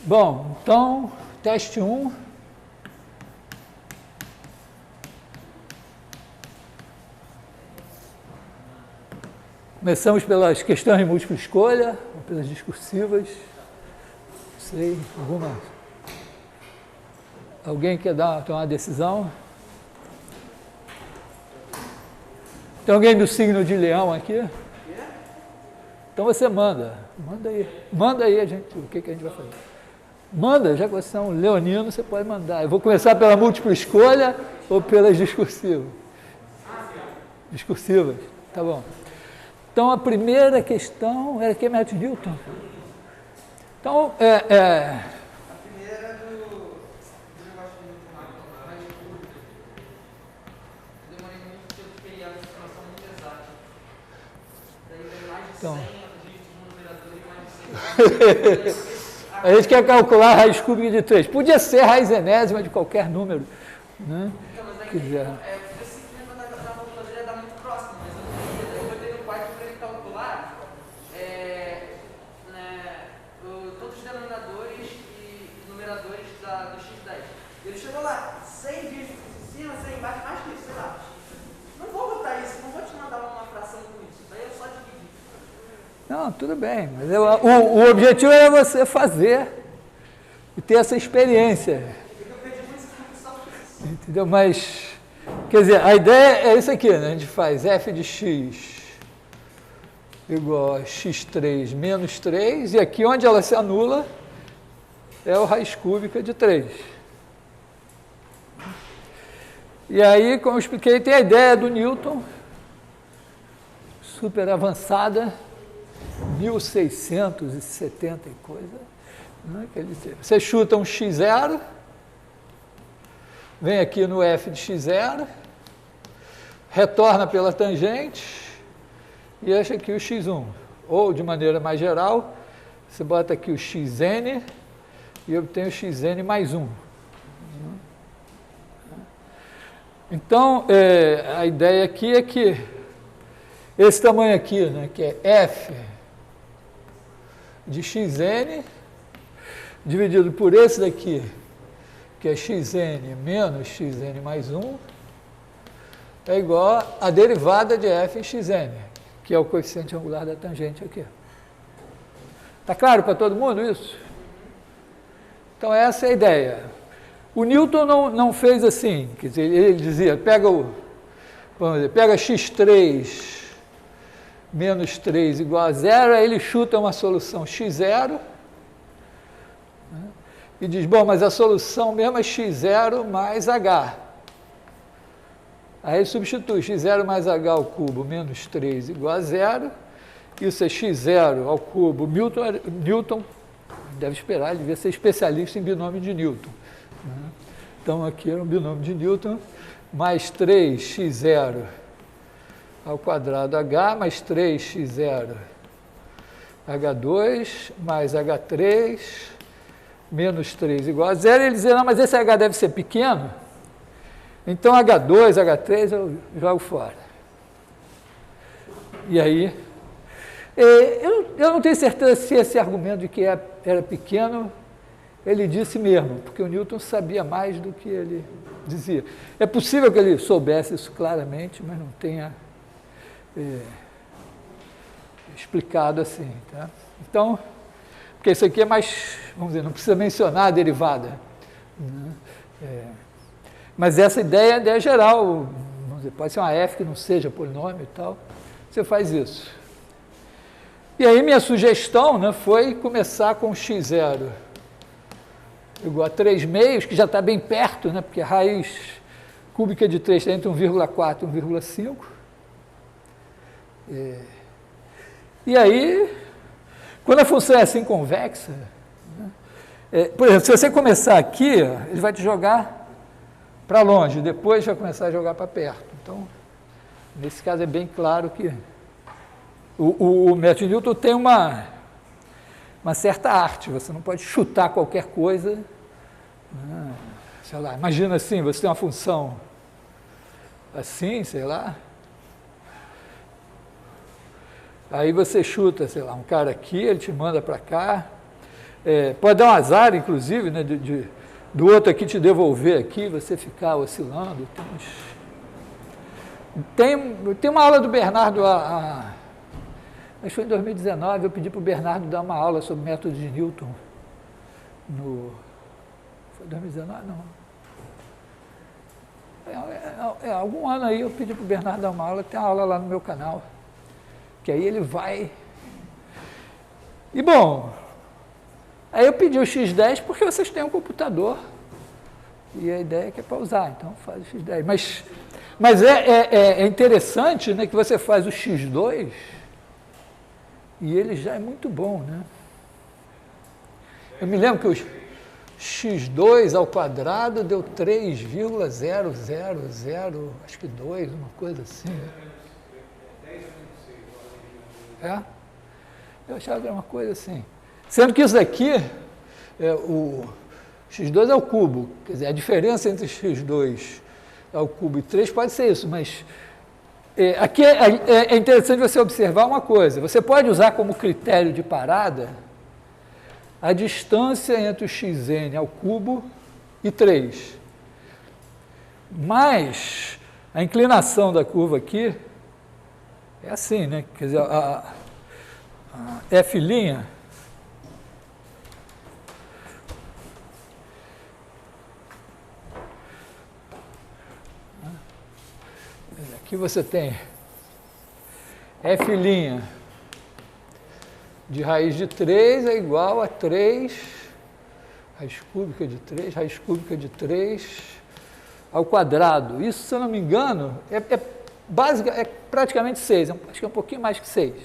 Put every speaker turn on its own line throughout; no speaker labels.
Bom, então, teste 1. Começamos pelas questões de múltipla escolha, ou pelas discursivas. Não sei, alguma... Alguém quer tomar uma decisão? Tem alguém do signo de leão aqui? Então você manda aí, gente, o que a gente vai fazer. Manda, já que você é um leonino, você pode mandar. Eu vou começar pela múltipla escolha ou pelas discursivas? Discursivas, tá bom. Então, a primeira questão era quem mete Newton. Então,
A primeira é do negócio de Newton lá, mais curto. Eu demorei muito tempo de criar essa informação muito exata. Daí veio mais de 100, acredito, no numerador e mais de 100.
A gente quer calcular a raiz cúbica de 3. Podia ser a raiz enésima de qualquer número. Né?
Então, mas daí
Quiser.
eu simplesmente quando a calculadora ia dar muito próximo, mas eu não queria. Daí eu botei no quarto para ele calcular todos os denominadores e numeradores do x10. Ele chegou lá, 100 dígitos em cima, 100 embaixo, mais que isso, sei lá. Não vou botar isso, não vou te mandar uma fração com isso. Daí eu só dividi.
Não, tudo bem, mas o objetivo era você fazer e ter essa experiência.
Eu perdi muita discussão por isso.
Entendeu? Mas, quer dizer, a ideia é isso aqui, né? A gente faz f de x igual a x3 menos 3, e aqui onde ela se anula é o raiz cúbica de 3. E aí, como eu expliquei, tem a ideia do Newton, super avançada, 1670 e coisa. Né? Você chuta um x0, vem aqui no f de x0, retorna pela tangente e acha aqui o x1. Ou, de maneira mais geral, você bota aqui o xn e obtém o xn mais 1. Então, a ideia aqui é que esse tamanho aqui, né, que é f de xn, dividido por esse daqui, que é xn menos xn mais 1, é igual a derivada de f em xn, que é o coeficiente angular da tangente aqui. Está claro para todo mundo isso? Então, essa é a ideia. O Newton não fez assim, quer dizer, ele dizia, vamos dizer, pega x3 menos 3 igual a 0, aí ele chuta uma solução x0, né, e diz, bom, mas a solução mesmo é x0 mais h. Aí ele substitui x0 mais h ao cubo menos 3 igual a 0, isso é x0 ao cubo. Newton deve esperar, ele devia ser especialista em binômio de Newton. Né? Então, aqui era um binômio de Newton, mais 3x0 ao quadrado h, mais 3x0 h2, mais h3, menos 3 igual a 0. Ele dizia, não, mas esse h deve ser pequeno, então h2, h3 eu jogo fora. E aí, eu não tenho certeza se esse argumento de que era pequeno, ele disse mesmo, porque o Newton sabia mais do que ele dizia. É possível que ele soubesse isso claramente, mas não tenha explicado assim. Tá? Então, porque isso aqui é mais, vamos dizer, não precisa mencionar a derivada. Né? Mas essa ideia é a ideia geral, vamos dizer, pode ser uma f que não seja polinômio e tal, você faz isso. E aí minha sugestão, né, foi começar com x0 igual a 3 meios, que já está bem perto, né, porque a raiz cúbica de 3 está entre 1,4 e 1,5. E aí, quando a função é assim convexa, né, por exemplo, se você começar aqui, ó, ele vai te jogar para longe, depois vai começar a jogar para perto. Então, nesse caso é bem claro que o método de Newton tem uma certa arte, você não pode chutar qualquer coisa. Né? Sei lá, imagina assim, você tem uma função assim, sei lá, aí você chuta, sei lá, um cara aqui, ele te manda para cá, Pode dar um azar, inclusive, né, do outro aqui te devolver aqui, você ficar oscilando. Tem uma aula do Bernardo, acho que foi em 2019, eu pedi para o Bernardo dar uma aula sobre método de Newton. Foi 2019? Não. Algum ano aí eu pedi para o Bernardo dar uma aula, tem uma aula lá no meu canal, que aí ele vai... E bom, aí eu pedi o X10 porque vocês têm um computador e a ideia é que é para usar, então faz o X10. Mas é interessante, né, que você faz o X2 e ele já é muito bom, né? Eu me lembro que o x2 ao quadrado deu 3,000, acho que 2, uma coisa assim. Né? Eu achava que era uma coisa assim. Sendo que isso daqui, o x2 é o cubo, quer dizer, a diferença entre x2 ao cubo e 3 pode ser isso, mas aqui é interessante você observar uma coisa. Você pode usar como critério de parada a distância entre o xn ao cubo e 3. Mas a inclinação da curva aqui é assim, né? Quer dizer, a f', aqui você tem f' de raiz de 3 é igual a 3, raiz cúbica de 3 ao quadrado. Isso, se eu não me engano, é praticamente 6, acho que é um pouquinho mais que 6.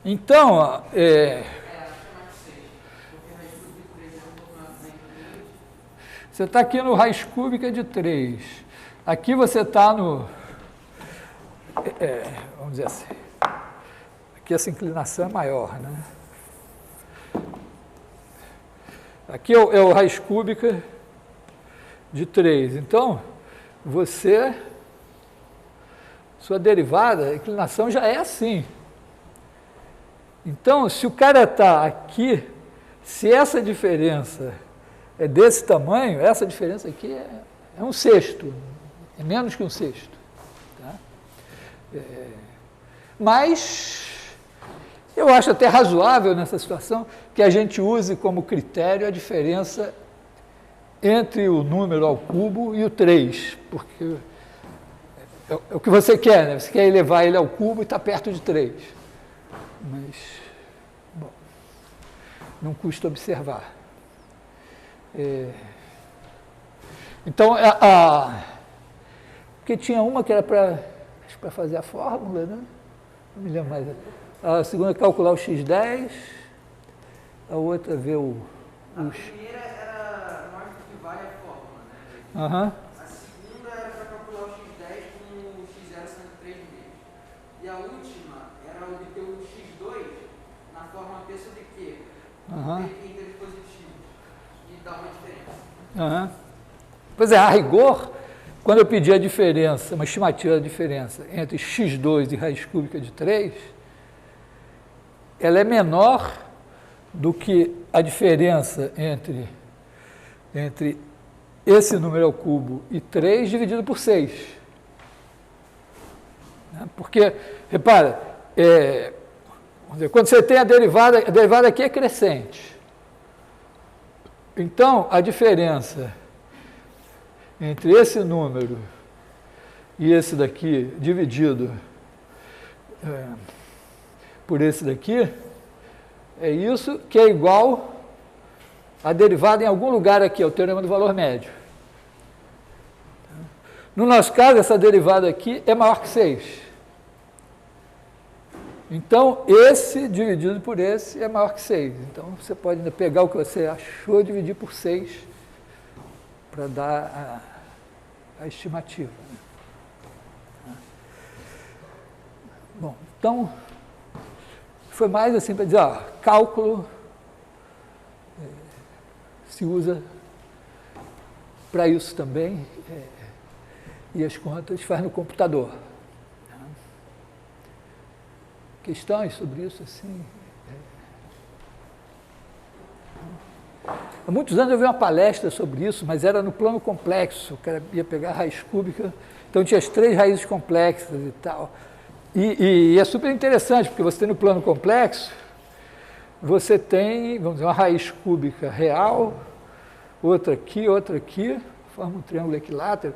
Então, você está aqui no raiz cúbica de 3. Aqui você está no... vamos dizer assim... Aqui essa inclinação é maior, né? Aqui é o raiz cúbica de 3. Então, sua derivada, a inclinação já é assim. Então, se o cara está aqui, se essa diferença é desse tamanho, essa diferença aqui é um sexto, é menos que um sexto. Tá? Mas... eu acho até razoável nessa situação que a gente use como critério a diferença entre o número ao cubo e o 3, porque é o que você quer, né? Você quer elevar ele ao cubo e está perto de 3. Mas, bom, não custa observar. Então, porque tinha uma que era para fazer a fórmula, né? Não me lembro mais. A segunda é calcular o x10, a outra ver o...
A primeira era mostra que vale a fórmula, né?
Uhum.
A segunda era para calcular o x10 com o x0 sendo 3 vezes. E a última era obter o x2 na forma P sobre Q, em termos positivos, e dar uma diferença.
Pois é, a rigor, quando eu pedi a diferença, uma estimativa da diferença entre x2 e raiz cúbica de 3, ela é menor do que a diferença entre esse número ao cubo e 3 dividido por 6. Porque, repara, quando você tem a derivada aqui é crescente. Então, a diferença entre esse número e esse daqui dividido por esse daqui, é isso que é igual a derivada em algum lugar aqui, é o teorema do valor médio. No nosso caso, essa derivada aqui é maior que 6. Então, esse dividido por esse é maior que 6. Então, você pode ainda pegar o que você achou e dividir por 6 para dar a estimativa. Bom, então... foi mais assim para dizer, cálculo se usa para isso também, e as contas faz no computador. Questões sobre isso assim? Há muitos anos eu vi uma palestra sobre isso, mas era no plano complexo, o cara ia pegar a raiz cúbica, então tinha as 3 raízes complexas e tal. E é super interessante, porque você tem no plano complexo, você tem, vamos dizer, uma raiz cúbica real, outra aqui, forma um triângulo equilátero,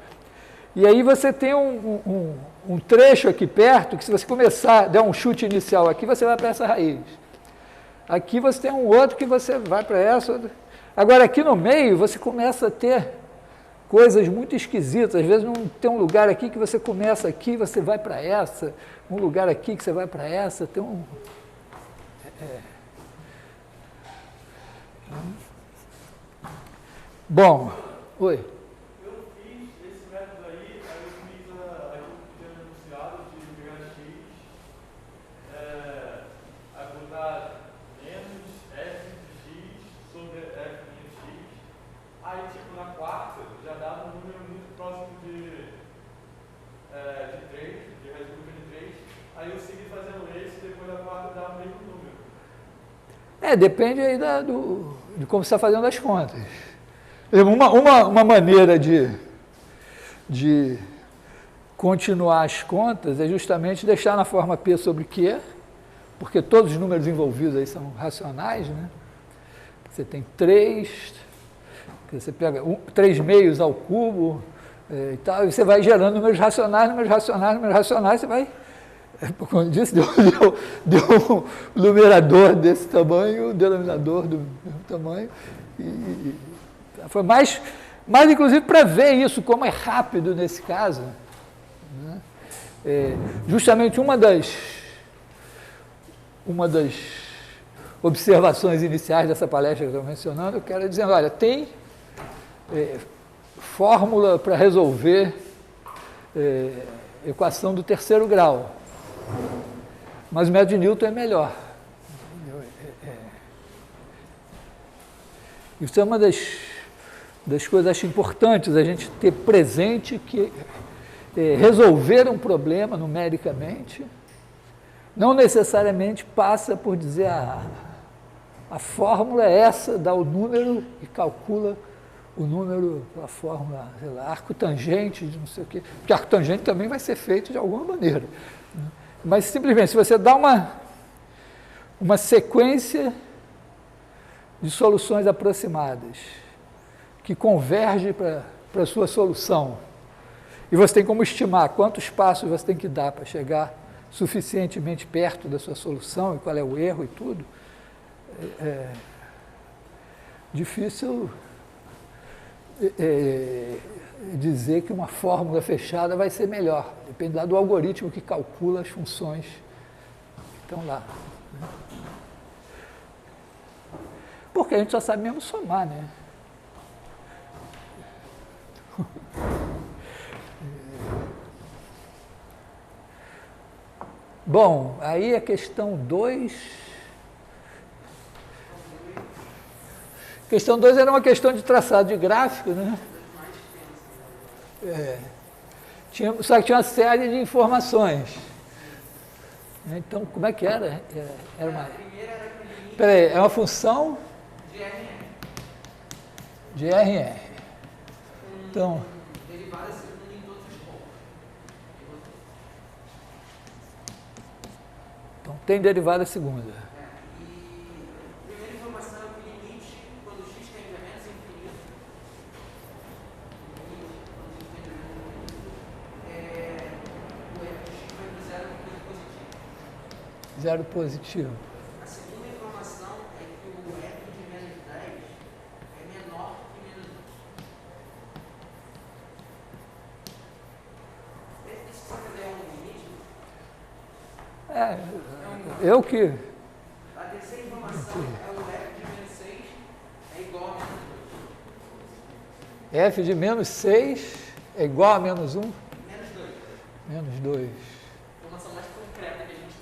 e aí você tem um trecho aqui perto, que se você começar, der um chute inicial aqui, você vai para essa raiz. Aqui você tem um outro que você vai para essa outra. Agora, aqui no meio, você começa a ter coisas muito esquisitas. Às vezes, não tem um lugar aqui que você começa aqui, você vai para essa. Um lugar aqui que você vai para essa. Tem um... Bom, oi.
Eu fiz esse método aí eu fiz aquilo que tinha anunciado de pegar x, botar menos f de x sobre f menos x. Aí, tipo, na quarta, já dava um número muito próximo de 3, de raiz cúbica de 3. Aí eu segui fazendo esse, depois da quarta dava o mesmo número.
Depende aí de como você está fazendo as contas. Uma maneira de continuar as contas é justamente deixar na forma P sobre Q, porque todos os números envolvidos aí são racionais, né? Você tem 3, você pega 3 meios ao cubo e tal, e você vai gerando números racionais, você vai, como eu disse, deu um numerador desse tamanho, um denominador do mesmo tamanho, foi mais inclusive para ver isso, como é rápido nesse caso, né? Justamente uma das observações iniciais dessa palestra que eu estou mencionando, eu quero dizer, olha, tem fórmula para resolver equação do 3º grau, mas o método de Newton é melhor. Isso é uma das coisas, acho, importantes, a gente ter presente que resolver um problema numericamente não necessariamente passa por dizer a fórmula é essa, dá o número e calcula o número pela fórmula, sei lá, arco tangente de não sei o quê, porque arco tangente também vai ser feito de alguma maneira. Mas simplesmente, se você dá uma sequência de soluções aproximadas que converge para a sua solução, e você tem como estimar quantos passos você tem que dar para chegar suficientemente perto da sua solução e qual é o erro e tudo, é difícil dizer que uma fórmula fechada vai ser melhor. Depende lá do algoritmo que calcula as funções que estão lá. Porque a gente só sabe mesmo somar, né? Bom, aí a questão 2. Questão 2 era uma questão de traçado de gráfico, né? Só que tinha uma série de informações. Então, como é que era? Era uma... Espera aí, é uma função de RN. Então...
derivada segunda em todos os pontos.
Então, tem derivada segunda.
E a primeira informação é que o limite, quando x tende a menos infinito, o f de x vai para zero positivo.
Zero positivo.
A segunda informação é que o f de menos 10 é menor que menos 1. Esse que você der um limite?
Eu que...
A terceira informação é o f de menos 6 é igual a menos 2.
F de menos 6 é igual a menos 1?
Menos 2.
Menos 2.
Informação mais concreta que a gente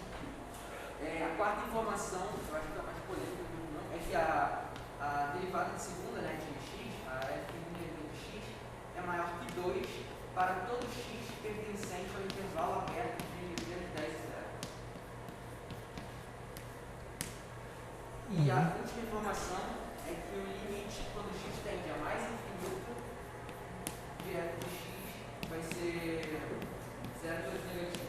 tem. A quarta informação, eu acho que é a mais polêmica do não, é que a derivada de segunda, né, de x, a f de x, é maior que 2 para todo x pertencente ao intervalo aberto de menos 10 e 0. E a última informação é que o limite, quando x tende a mais infinito, de f de x vai ser 0 vezes negativo.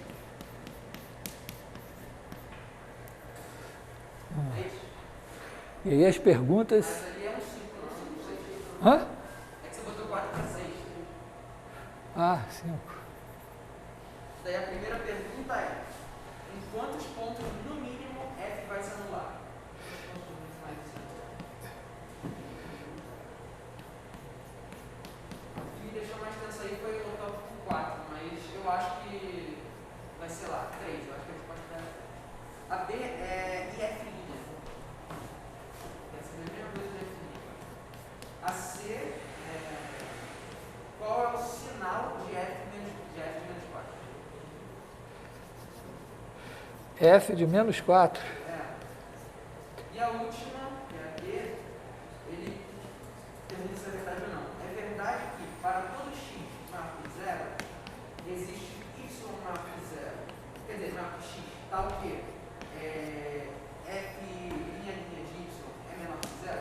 É isso?
E aí as perguntas...
Mas ali é um 5, não 5, 6.
Hã?
É que você botou 4 para 6.
Ah, 5.
Daí a primeira pergunta é: em quantos pontos, no mínimo, f vai se anular? O que me deixou mais tenso aí foi o tópico 4, mas eu acho que vai ser lá, 3. Eu acho que a resposta é a B é IF'. Essa é a mesma coisa de IF'. A C é qual é o sinal de F de menos 4?
F de menos 4.
E a última, que é a D, ele pergunta se é verdade ou não. É verdade que para todo x maior que 0, existe y maior que 0. Quer dizer, maior que x, tal que f' de y é menor que 0?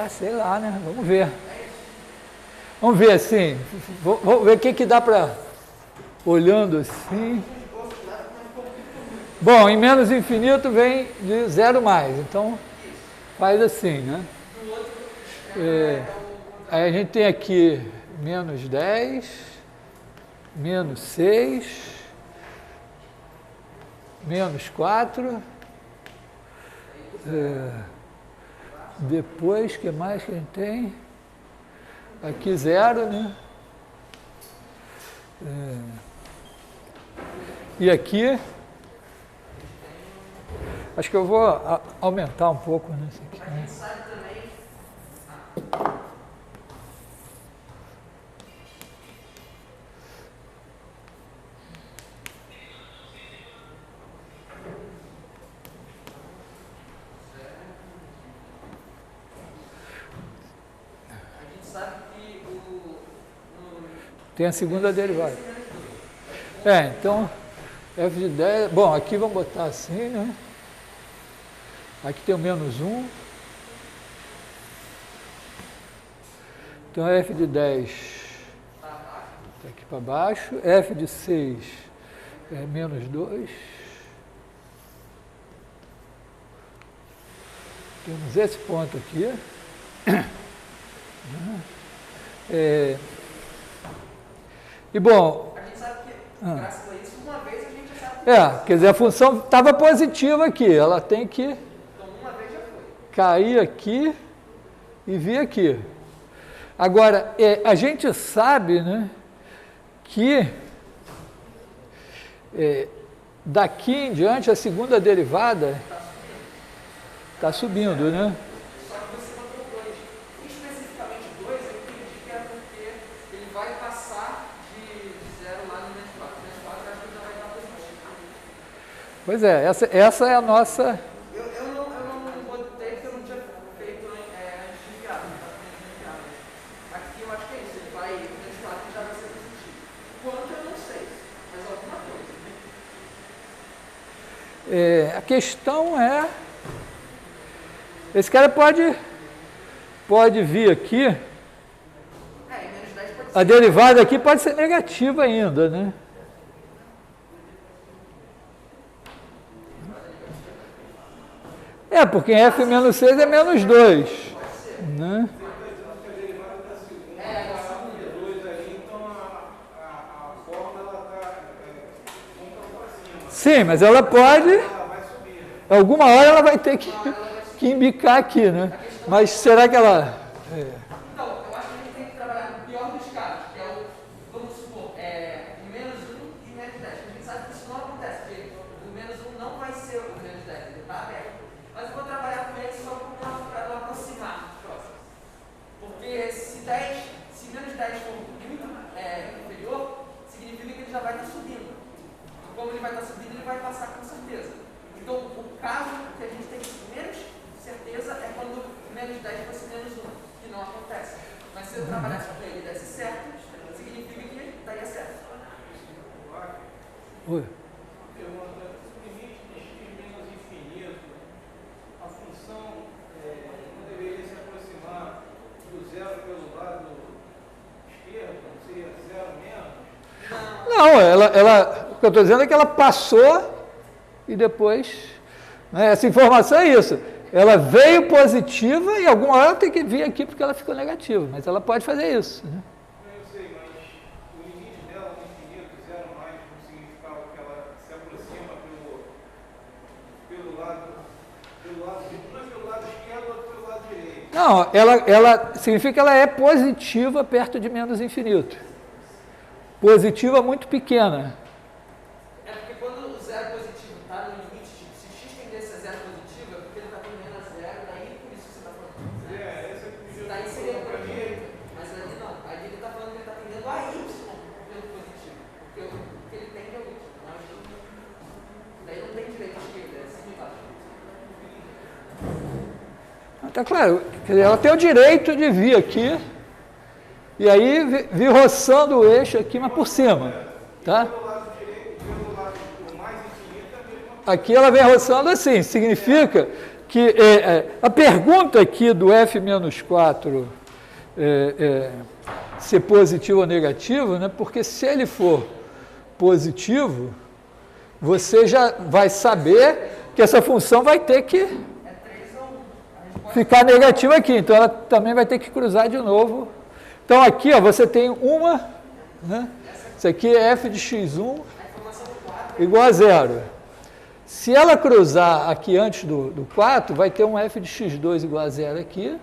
Sei lá, né? Vamos ver. Vamos ver assim. Vamos ver o que dá para... Olhando assim... Bom, em menos infinito vem de 0 mais. Então, faz assim, né? Aí a gente tem aqui menos 10, menos 6, menos 4. Depois, o que mais que a gente tem? Aqui 0, né? E aqui, acho que eu vou aumentar um pouco nesse aqui.
A gente sabe também.
Tem a segunda derivada. Então, f de 10... Bom, aqui vamos botar assim, né? Aqui tem o menos 1. Então, f de 10 está aqui para baixo. F de 6 é menos 2. Temos esse ponto aqui. E bom...
A gente sabe que, graças a isso, uma vez a gente já sabe.
Quer dizer, a função estava positiva aqui. Ela tem que
Então, uma vez já foi.
cair aqui e vir aqui. Agora, a gente sabe, né, que daqui em diante a segunda derivada está subindo, né?
Só que você botou 2. Especificamente 2, eu entendi que era porque ele vai passar de 0 lá no menos 4. Menos 4 eu acho que já vai estar positivo.
Pois é, essa é a nossa...
Eu não botei porque eu não tinha feito antes de enviar. Aqui eu acho que é isso. Ele vai, o menos 4 já vai ser positivo. Quanto eu não sei, mas alguma coisa.
A questão é... Esse cara pode vir aqui...
Menos 10 pode ser.
A derivada aqui pode ser negativa ainda, né? Porque em f menos 6 é menos 2. Né? Sim, mas ela pode... Alguma hora ela vai ter que embicar aqui, né? Mas será que ela...
Então, eu acho que a gente tem que trabalhar no pior dos casos, que é o, vamos supor, menos 1 e menos 10. A gente sabe que isso não acontece, porque o menos 1 não vai ser o menos 10, ele está aberto. Mas eu vou trabalhar com ele só para aproximar os próximos. Porque se menos 10 for muito inferior, significa que ele já vai estar subindo. E como ele vai estar subindo, ele vai passar com certeza. Então, o caso que a gente tem menos certeza é quando menos 10 fosse menos 1, que não acontece. Mas se eu trabalhasse com ele e desse certo, significa que daria certo.
Oi. Não, o que eu estou dizendo é que ela passou e depois, né, essa informação é isso. Ela veio positiva e alguma hora ela tem que vir aqui porque ela ficou negativa, mas ela pode fazer isso. Né?
Eu sei, mas o limite dela no infinito, zero mais, não significa que ela se aproxima pelo lado não é pelo lado esquerdo ou pelo lado direito.
Não, ela significa que ela é positiva perto de menos infinito. Positiva muito pequena.
É porque quando o zero positivo está no limite, tipo, se x tendesse a zero positivo, é porque ele está tendendo a zero, daí por isso que você está falando.
Essa que
Daí seria para direita. Mas ali não. Ali ele está falando que ele está tendendo a y pelo positivo. Porque o que ele tende é o y. Não é o y. Daí não tem direita e esquerda, é similar.
Tá claro, quer dizer, ela tem o direito de vir aqui e aí vir roçando o eixo aqui, mas por cima, tá? Aqui ela vem roçando assim, significa que a pergunta aqui do F-4 ser positivo ou negativo, né? Porque se ele for positivo, você já vai saber que essa função vai ter que ficar negativa aqui, então ela também vai ter que cruzar de novo. Então aqui, ó, você tem uma, né? Isso aqui é f de x1 igual a zero. Se ela cruzar aqui antes do 4, vai ter um f de x2 igual a zero aqui.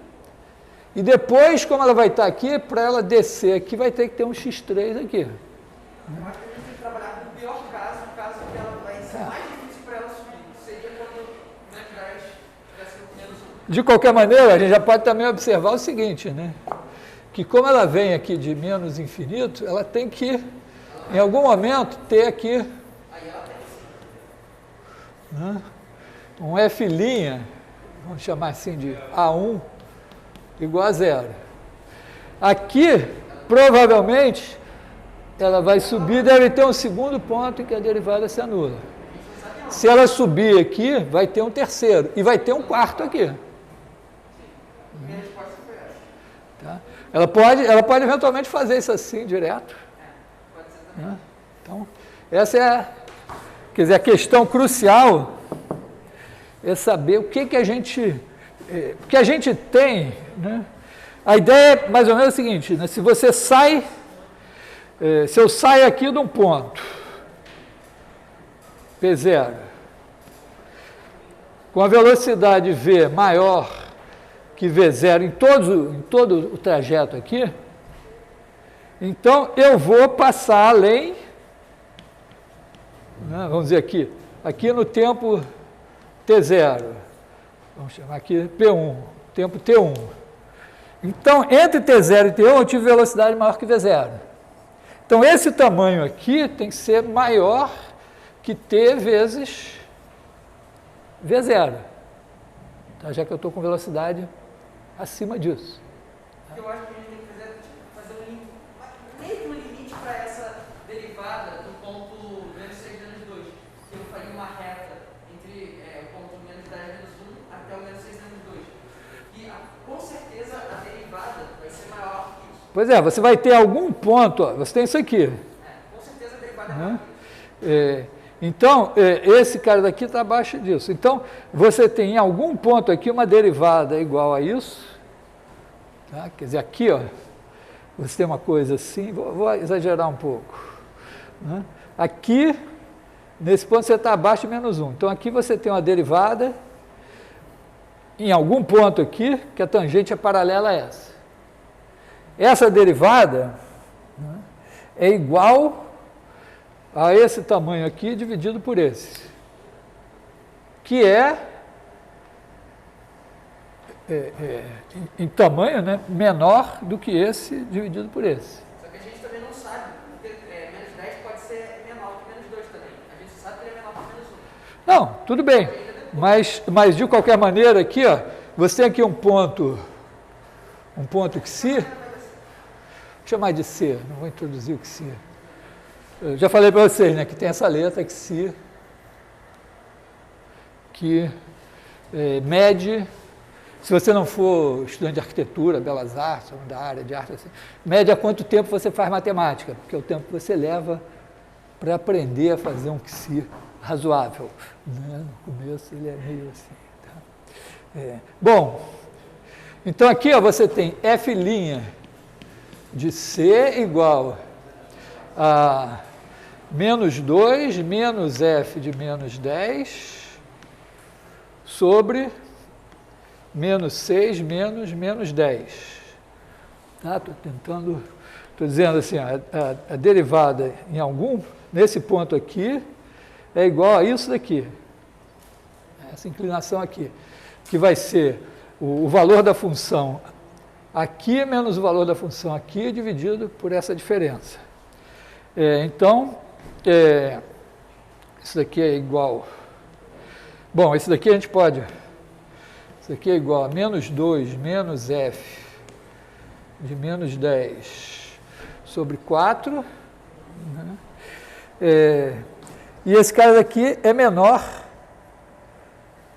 E depois, como ela vai estar aqui, para ela descer aqui, vai ter que ter um x3 aqui.
Eu acho que a gente tem que trabalhar com o pior caso, o caso que ela vai ser mais difícil para ela subir. Seria quando o net 10 tivesse menos 1.
De qualquer maneira, a gente já pode também observar o seguinte, né? Que como ela vem aqui de menos infinito, ela tem que, em algum momento, ter aqui um f', vamos chamar assim de A1, igual a zero. Aqui, provavelmente, ela vai subir, deve ter um segundo ponto em que a derivada se anula. Se ela subir aqui, vai ter um terceiro, e vai ter um quarto aqui. Tá? Ela pode eventualmente fazer isso assim, direto. Né? Então, essa é quer dizer, a questão crucial é saber o que a gente... porque a gente tem... Né? A ideia é mais ou menos a seguinte, né? Se você sai... se eu saio aqui de um ponto, P0, com a velocidade v maior que v0 em todo o trajeto aqui, então eu vou passar além, né, vamos dizer aqui no tempo t0, vamos chamar aqui P1, tempo t1. Então, entre t0 e t1 eu tive velocidade maior que v0. Então, esse tamanho aqui tem que ser maior que t vezes v0, tá? Já que eu estou com velocidade acima disso.
Eu acho que a gente tem que fazer um limite, meio que um limite para essa derivada do ponto menos 6 menos 2. Eu faria uma reta entre o ponto menos 10 menos 1 até o menos 6 menos 2. E com certeza a derivada vai ser maior que isso.
Pois é, você vai ter algum ponto, ó, você tem isso aqui.
Com certeza a derivada é maior que isso.
Então, esse cara daqui está abaixo disso. Então, você tem em algum ponto aqui uma derivada igual a isso. Tá? Quer dizer, aqui, ó, você tem uma coisa assim, vou exagerar um pouco. Né? Aqui, nesse ponto, você está abaixo de menos 1. Então, aqui você tem uma derivada em algum ponto aqui, que a tangente é paralela a essa. Essa derivada, né, é igual a esse tamanho aqui dividido por esse, que em tamanho, né, menor do que esse dividido por esse.
Só que a gente também não sabe, porque menos 10 pode ser menor que menos 2 também. A gente sabe que ele é menor que menos 1.
Não, tudo bem, mas de qualquer maneira aqui, ó, você tem aqui um ponto que C, vou chamar de C, não vou introduzir o que C. Eu já falei para vocês, né, que tem essa letra que se mede, se você não for estudante de arquitetura, belas artes, ou da área de arte, assim, mede a quanto tempo você faz matemática, porque é o tempo que você leva para aprender a fazer um psi razoável. Né? No começo ele é meio assim. Tá? Bom, então aqui ó, você tem f' de C igual a menos 2 menos f de menos 10 sobre menos 6 menos 10. Tá? Estou dizendo assim, a derivada em algum, nesse ponto aqui, é igual a isso daqui. Essa inclinação aqui, que vai ser o valor da função aqui menos o valor da função aqui dividido por essa diferença. Então, isso daqui é igual... Bom, isso daqui a gente pode... Isso aqui é igual a menos 2 menos f de menos 10 sobre 4. Né? E esse cara daqui é menor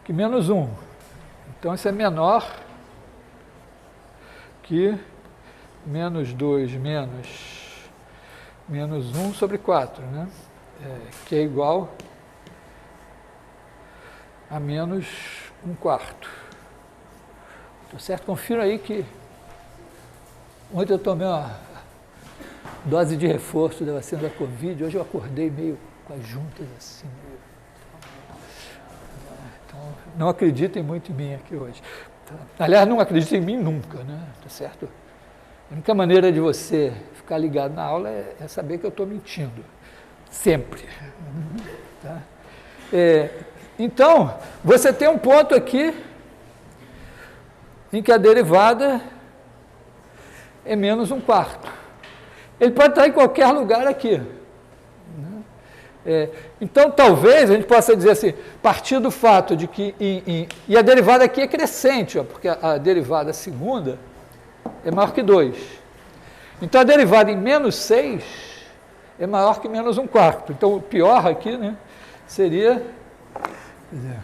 que menos 1. Então, isso é menor que menos 2 menos 1 sobre 4, né? Que é igual a menos 1/4. Tá certo? Confira aí que ontem eu tomei uma dose de reforço da vacina da Covid, hoje eu acordei meio com as juntas assim. Então, não acreditem muito em mim aqui hoje. Aliás, não acreditem em mim nunca, né? Tá certo? A única maneira de você ficar ligado na aula é saber que eu estou mentindo. Sempre. Tá? Então, você tem um ponto aqui em que a derivada é menos 1/4. Ele pode estar em qualquer lugar aqui. Então, talvez a gente possa dizer assim, a partir do fato de que... E a derivada aqui é crescente, ó, porque a derivada segunda é maior que 2. Então, a derivada em menos 6 é maior que menos 1/4. Então, o pior aqui, né, seria... Quer dizer,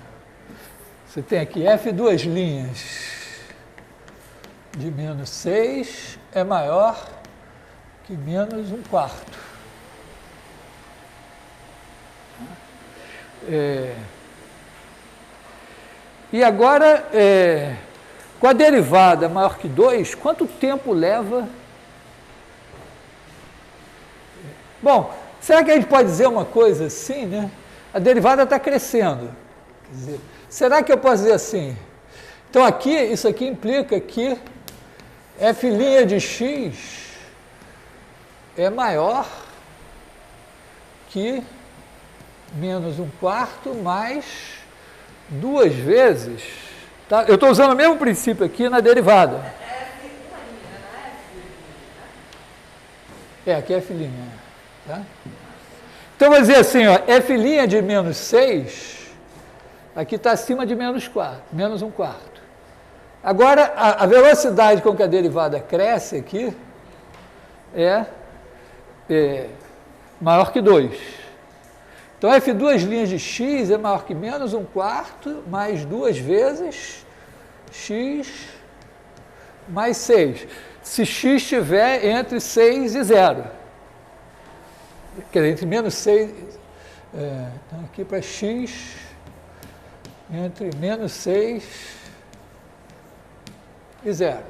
você tem aqui f duas linhas de menos 6 é maior que menos 1/4. E agora, com a derivada maior que 2, quanto tempo leva? Bom, será que a gente pode dizer uma coisa assim, né? A derivada está crescendo. Quer dizer, será que eu posso dizer assim? Então, aqui, isso aqui implica que f' de x é maior que menos 1/4 mais 2 vezes. Tá? Eu estou usando o mesmo princípio aqui na derivada. Aqui é f'. Tá? Então, vou dizer assim, ó, f' de menos 6, aqui está acima de menos 1/4. Agora, a velocidade com que a derivada cresce aqui é maior que 2. Então, f duas linhas de x é maior que menos 1/4 mais 2 vezes x mais 6. Se x estiver entre 6 e 0. Quer dizer, entre menos 6... então, aqui para x entre menos 6 e 0.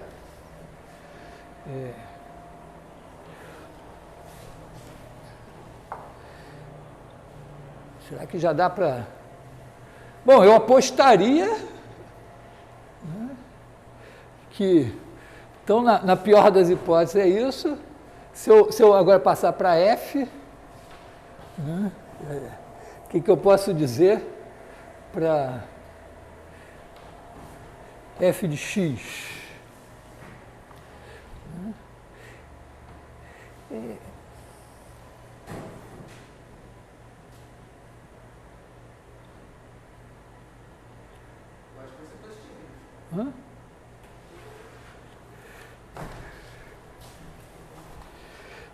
Será que já dá para... Bom, eu apostaria, né, que, então, na pior das hipóteses é isso. Se eu agora passar para f, né, o que eu posso dizer para f de x?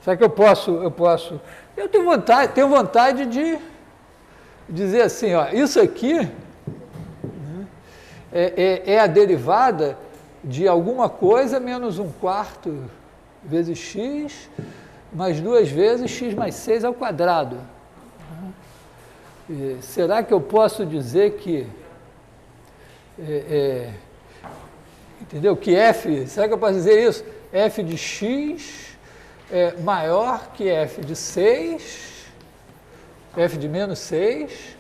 Será que eu posso... Eu tenho vontade de dizer assim, ó, isso aqui, né, é a derivada de alguma coisa menos 1/4 vezes x, mais 2 vezes x mais 6 ao quadrado. Será que eu posso dizer que, entendeu? Que f, será que eu posso dizer isso? F de x é maior que f de 6, f de menos 6,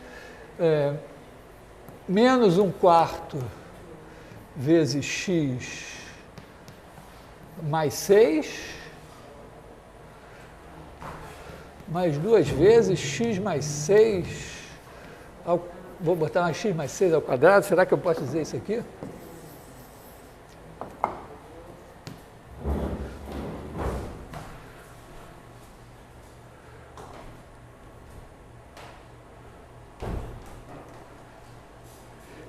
menos 1/4 vezes x mais 6, mais 2 vezes x mais 6, vou botar mais x mais 6 ao quadrado, será que eu posso dizer isso aqui?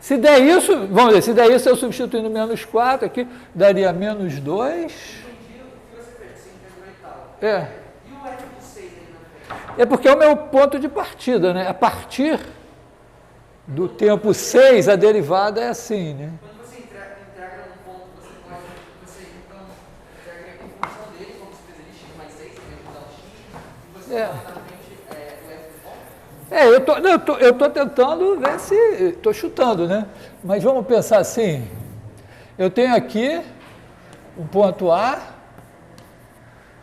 Se der isso, vamos ver, se der isso, eu substituindo menos 4 aqui, daria menos 2.
Entendi o que você fez, você entendeu e tal.
É.
E o f de 6 aí na frente?
É porque é o meu ponto de partida, né? A partir do tempo 6, a derivada é assim, né?
Quando você integra um ponto, você então integra em função dele, como você fez ali, x mais 6, você vai mudar o x, e você coloca na frente o f de ponto?
Eu tô tentando ver se... Estou chutando, né? Mas vamos pensar assim. Eu tenho aqui um ponto A,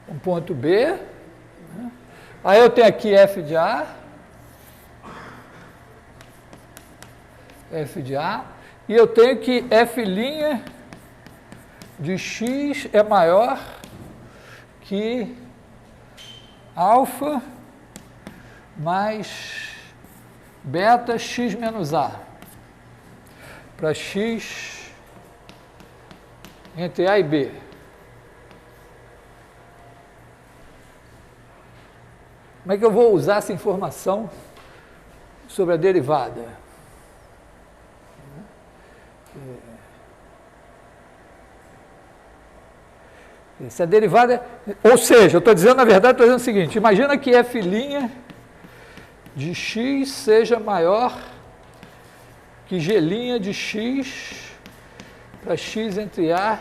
um ponto B, né? Aí eu tenho aqui f de A, e eu tenho que f' de x é maior que alfa mais beta x menos A, para x entre A e B. Como é que eu vou usar essa informação sobre a derivada? Se a derivada, ou seja, eu estou dizendo, na verdade, estou dizendo o seguinte, imagina que f' de x seja maior que g' de x para x entre A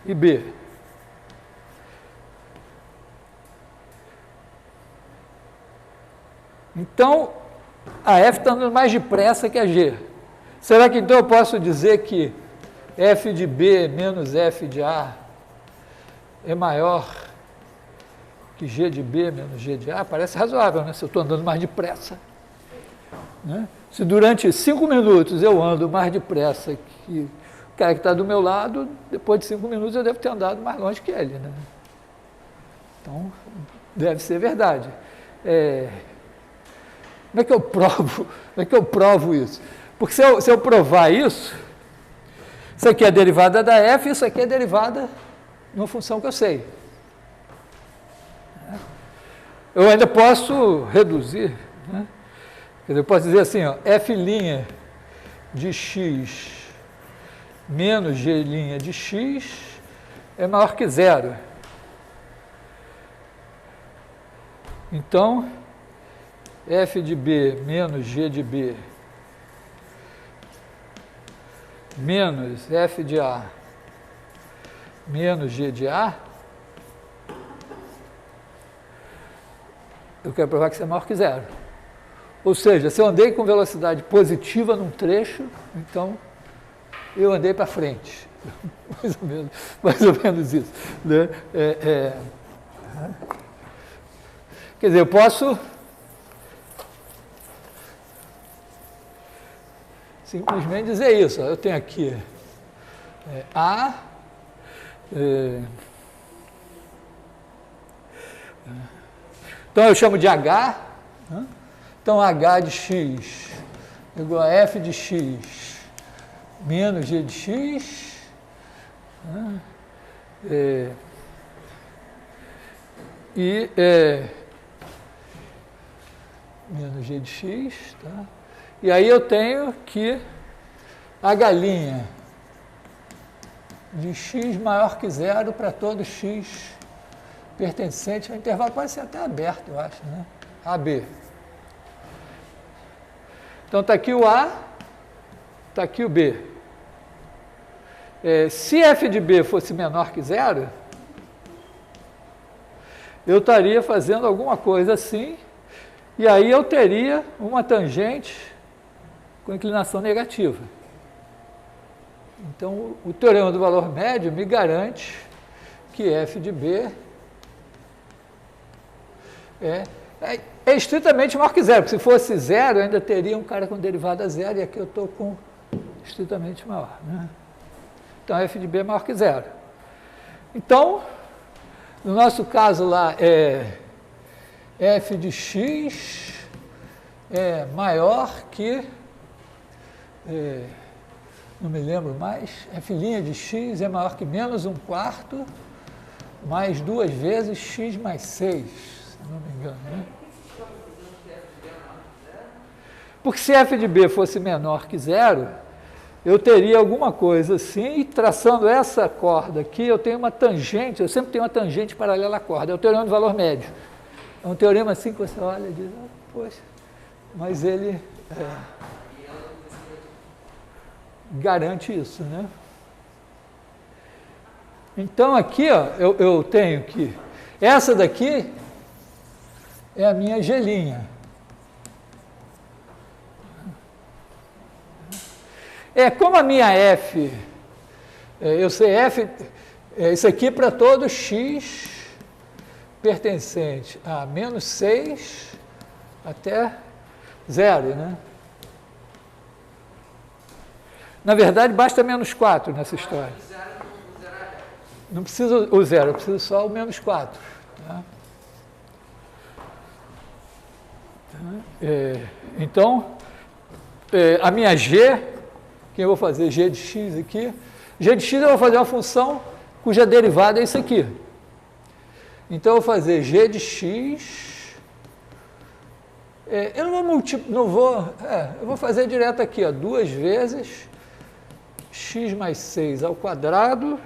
e B. Então, a f está andando mais depressa que a g. Será que então eu posso dizer que f de B menos f de A é maior que g de B menos g de A? Parece razoável, né? Se eu estou andando mais depressa. Né? Se durante 5 minutos eu ando mais depressa que o cara que está do meu lado, depois de 5 minutos eu devo ter andado mais longe que ele. Né? Então, deve ser verdade. Como é que eu provo isso? Porque se eu provar isso aqui é a derivada da f, isso aqui é a derivada de uma função que eu sei. Eu ainda posso reduzir, né? Quer dizer, eu posso dizer assim, ó, f' de x menos g' de x é maior que 0. Então, f de B menos g de B menos f de A menos g de A, eu quero provar que isso é maior que 0. Ou seja, se eu andei com velocidade positiva num trecho, então eu andei para frente. Mais ou menos isso. Né? Quer dizer, eu posso simplesmente dizer isso. Eu tenho aqui A, então eu chamo de H, né? Então H de x igual a f de x menos g de x, né? Menos g de x, tá? E aí eu tenho que a galinha de x maior que 0 para todo x pertencente ao intervalo, pode ser até aberto, eu acho, né? AB. Então está aqui o A, está aqui o B. Se f de B fosse menor que 0, eu estaria fazendo alguma coisa assim, E aí eu teria uma tangente com inclinação negativa. Então, o teorema do valor médio me garante que f de b é estritamente maior que zero, porque se fosse zero, eu ainda teria um cara com derivada zero, e aqui eu estou com estritamente maior. Né? Então, f de b é maior que zero. Então, no nosso caso lá, f de x é maior que, não me lembro mais, f' de x é maior que menos 1/4 mais 2 vezes x mais 6, se não me engano. Né? Porque se f de b fosse menor que zero, eu teria alguma coisa assim, e traçando essa corda aqui, eu tenho uma tangente, eu sempre tenho uma tangente paralela à corda, é o teorema do valor médio. É um teorema assim que você olha e diz, poxa, mas ele garante isso, né? Então aqui, ó, eu tenho que, essa daqui é a minha gelinha. Como a minha f, eu sei f, isso aqui para todo x pertencente a menos 6 até 0, né? Na verdade, basta menos 4 nessa história. Não precisa o zero, eu preciso só o menos 4. Tá? Então, a minha g, que eu vou fazer g de x aqui, g de x eu vou fazer uma função cuja derivada é isso aqui. Então, eu vou fazer g de x, eu eu vou fazer direto aqui, ó, 2 vezes x mais 6 ao quadrado,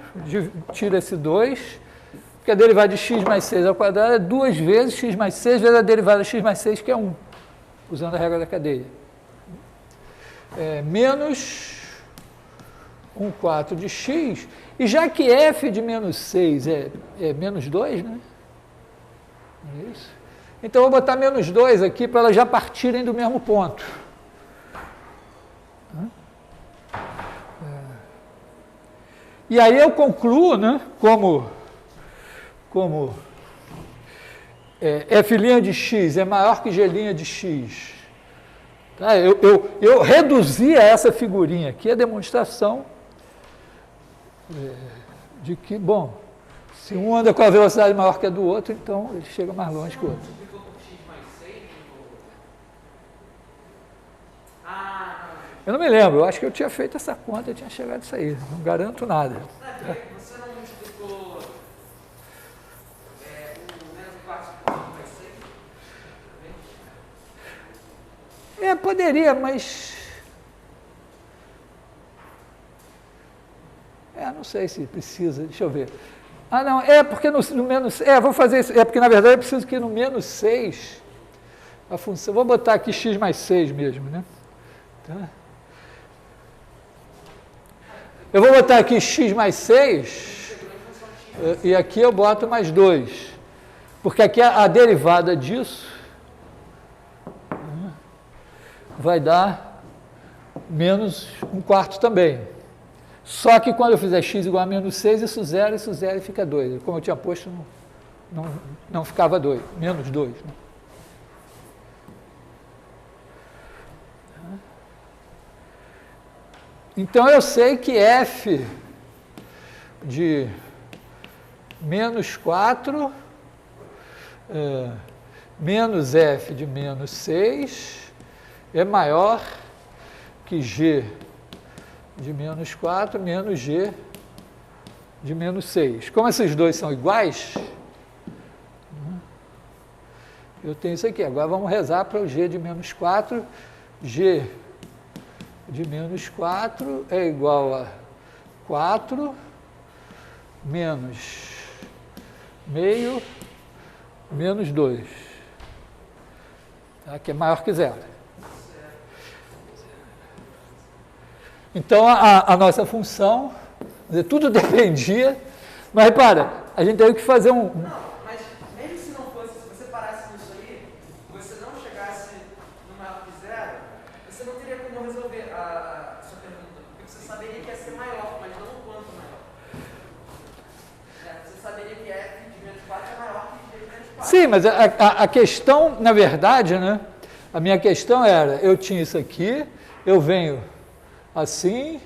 tira esse 2, porque a derivada de x mais 6 ao quadrado é 2 vezes x mais 6 vezes a derivada de x mais 6, que é 1, usando a regra da cadeia. Menos 1/4 de x, e já que f de menos 6 é menos 2, né? É isso? Então, eu vou botar menos 2 aqui para elas já partirem do mesmo ponto. E aí eu concluo, né, como f' de x é maior que g' de x. Tá? Eu reduzi a essa figurinha aqui a demonstração de que, bom, se um anda com a velocidade maior que a do outro, então ele chega mais longe que o outro. Eu não me lembro, eu acho que eu tinha feito essa conta e tinha chegado a isso aí, não garanto nada.
Você não multiplicou o menos 4 mais 6?
Poderia, mas... não sei se precisa, deixa eu ver. Não, porque no menos... vou fazer isso, porque na verdade eu preciso que no menos 6, a função... Vou botar aqui x mais 6 mesmo, né? Tá? Eu vou botar aqui x mais 6, e aqui eu boto mais 2, porque aqui a derivada disso vai dar menos 1/4 também. Só que quando eu fizer x igual a menos 6, isso zero e fica 2. Como eu tinha posto, não ficava 2, menos 2. Né? Então, eu sei que f de menos 4 menos f de menos 6 é maior que g de menos 4 menos g de menos 6. Como esses dois são iguais, eu tenho isso aqui. Agora vamos rezar para o g de menos 4. G de menos 4 é igual a 4 menos meio menos 2, tá? Que é maior que zero. Então, a nossa função, tudo dependia, mas repara, a gente teve que fazer
Não, mas mesmo se não fosse, se você parasse nisso aí, você não chegasse ser maior, mas não o quanto maior. Você saberia que f de menos 4 é maior que g de menos 4.
Sim, mas a questão, na verdade, né? A minha questão era, eu tinha isso aqui, eu venho assim,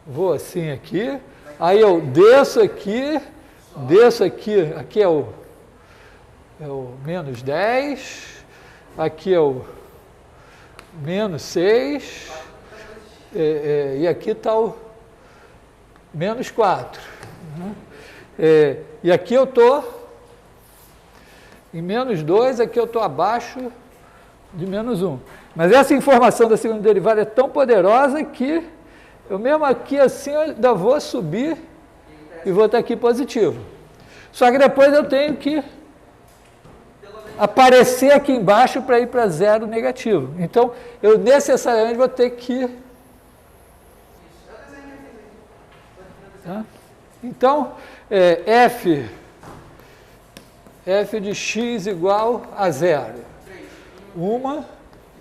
vou assim aqui, aí eu desço aqui, aqui é o menos 10, aqui é o menos 6, e aqui está o menos 4. Né? E aqui eu estou em menos 2, aqui eu estou abaixo de menos 1. Mas essa informação da segunda derivada é tão poderosa que eu mesmo aqui assim eu ainda vou subir e vou estar aqui positivo. Só que depois eu tenho que aparecer aqui embaixo para ir para zero negativo. Então, eu necessariamente vou ter que... Tá? Então, f de x igual a zero. 1,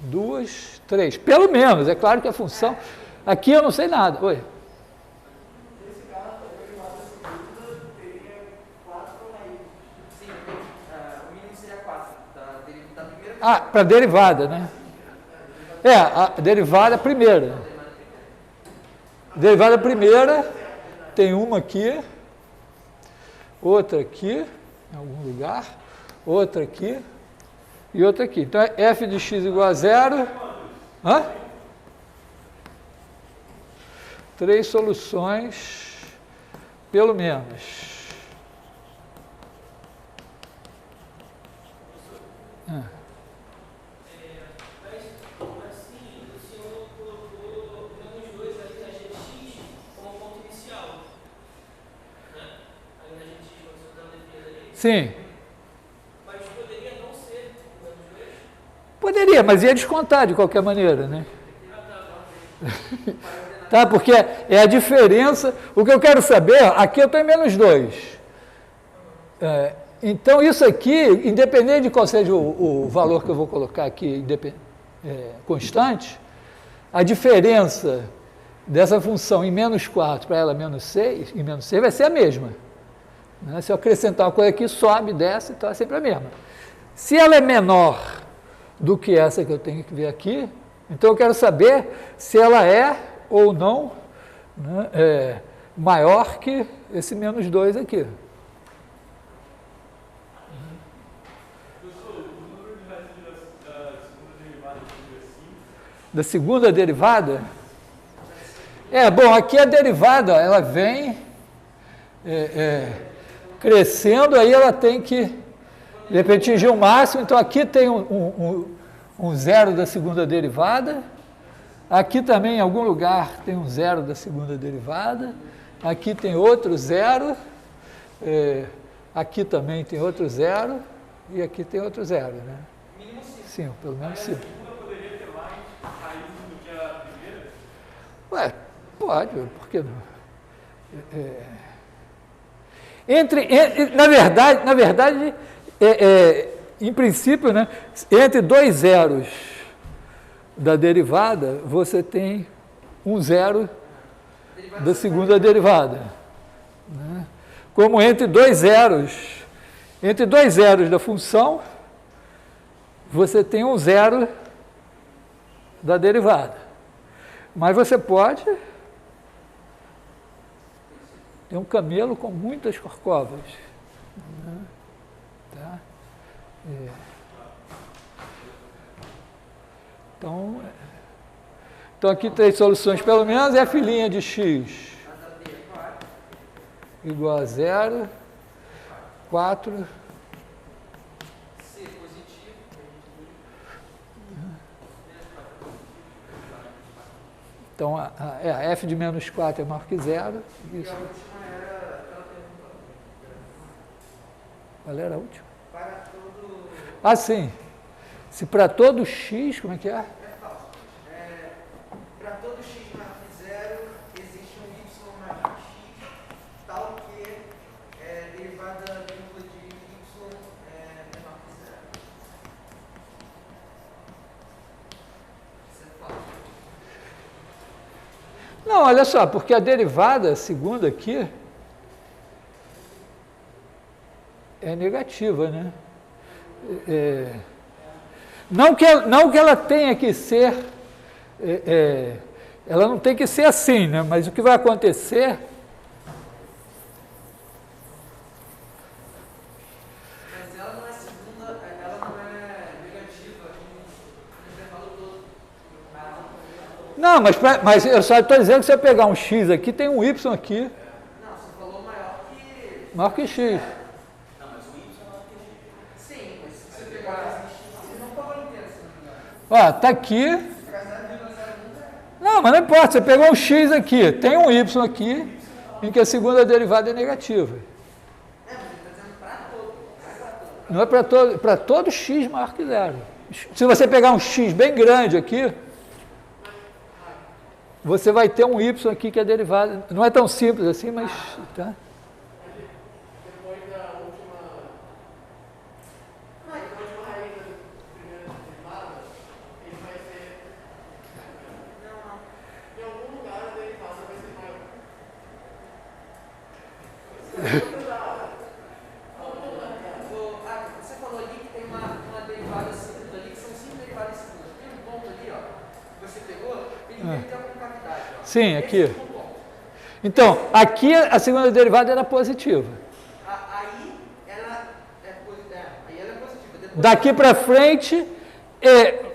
2, 3. Pelo menos, é claro que a função... Aqui eu não sei nada. Oi.
Nesse caso, a derivada segunda teria 4 raízes. Sim, o mínimo seria 4. Da primeira...
Ah, para a derivada, né? A derivada primeira. Derivada primeira, tem uma aqui, outra aqui, em algum lugar, outra aqui e outra aqui. Então, é f de x igual a zero. Hã? 3 soluções, pelo menos.
Mas assim, o senhor colocou menos 2 ali na g de x como ponto inicial. Né? Ali na g de x, quando você está na defesa ali.
Sim.
Mas poderia não ser menos 2?
Poderia, mas ia descontar de qualquer maneira, né? Tá, porque é a diferença. O que eu quero saber, aqui eu estou em menos 2. Então, isso aqui, independente de qual seja o valor que eu vou colocar aqui, constante, a diferença dessa função em menos 4 para ela menos 6, em menos 6 vai ser a mesma. Né? Se eu acrescentar uma coisa aqui, sobe, desce, então é sempre a mesma. Se ela é menor do que essa que eu tenho que ver aqui, então eu quero saber se ela é ou não, né, maior que esse menos 2 aqui. Da segunda derivada? Bom, aqui a derivada, ela vem crescendo, aí ela tem que, de repente, atingir o máximo. Então, aqui tem um zero da segunda derivada. Aqui também, em algum lugar, tem um zero da segunda derivada. Aqui tem outro zero. Aqui também tem outro zero. E aqui tem outro zero, né?
Mínimo 5.
5, pelo menos 5.
A segunda poderia ter mais raízes do que a primeira?
Ué, pode, por que não? Na verdade, em princípio, né, entre dois zeros da derivada, você tem um zero da segunda derivada. Né? Como entre dois zeros da função, você tem um zero da derivada. Mas você pode ter um camelo com muitas corcovas. Né? Tá? Então, aqui 3 soluções, pelo menos, f' de x igual a 0, 4.
C positivo.
Então, a f de menos 4 é maior que 0. Isso.
E a última era aquela pergunta.
Qual era a última?
Para todo...
Ah, sim. Se para todo x, como é que é?
É falso. Para todo x maior que 0, existe um y maior que x, tal que a derivada dupla de y é menor que 0. Isso é falso.
Não, olha só, porque a derivada segunda aqui é negativa, né? Não que ela tenha que ser, ela não tem que ser assim, né? Mas o que vai acontecer...
Mas ela não é segunda, ela não é negativa no intervalo todo.
Não, mas eu só estou dizendo que se eu pegar um x aqui, tem um y aqui,
Não, você falou
maior que x.
Sim, mas se você pegar. Você não falou inteiro, se não me engano.
Ó, tá aqui. Não, mas não importa, você pegou um x aqui, tem um y aqui, em que a segunda derivada é negativa.
Mas ele está dizendo para todo.
Não é para todo x maior que zero. Se você pegar um x bem grande aqui, você vai ter um y aqui que é derivada. Não é tão simples assim, mas... Tá?
Depois da última raiz da primeira derivada, ele vai ser... Em algum lugar a derivada vai ser maior.
Você falou ali que tem uma derivada segunda ali, que são 5 derivadas segundas. Tem um ponto ali, ó, que você pegou, ele tem uma concavidade, ó.
Sim, aqui.
Esse é um ponto.
Então, aqui a segunda derivada era positiva.
Aí ela é positiva. Depois
Daqui para frente,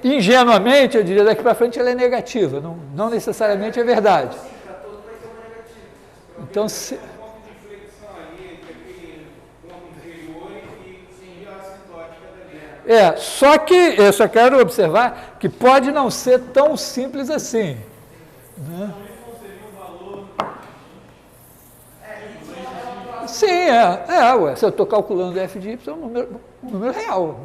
ingenuamente, eu diria, daqui para frente ela é negativa. Não necessariamente é verdade.
sim, para todo vai ter uma negativa.
Então, se...
ponto de inflexão ali entre aquele ponto inferior e a assintótica dali.
só que eu só quero observar que pode não ser tão simples assim. Né? Sim, ué, se eu estou calculando f de y, é um número real.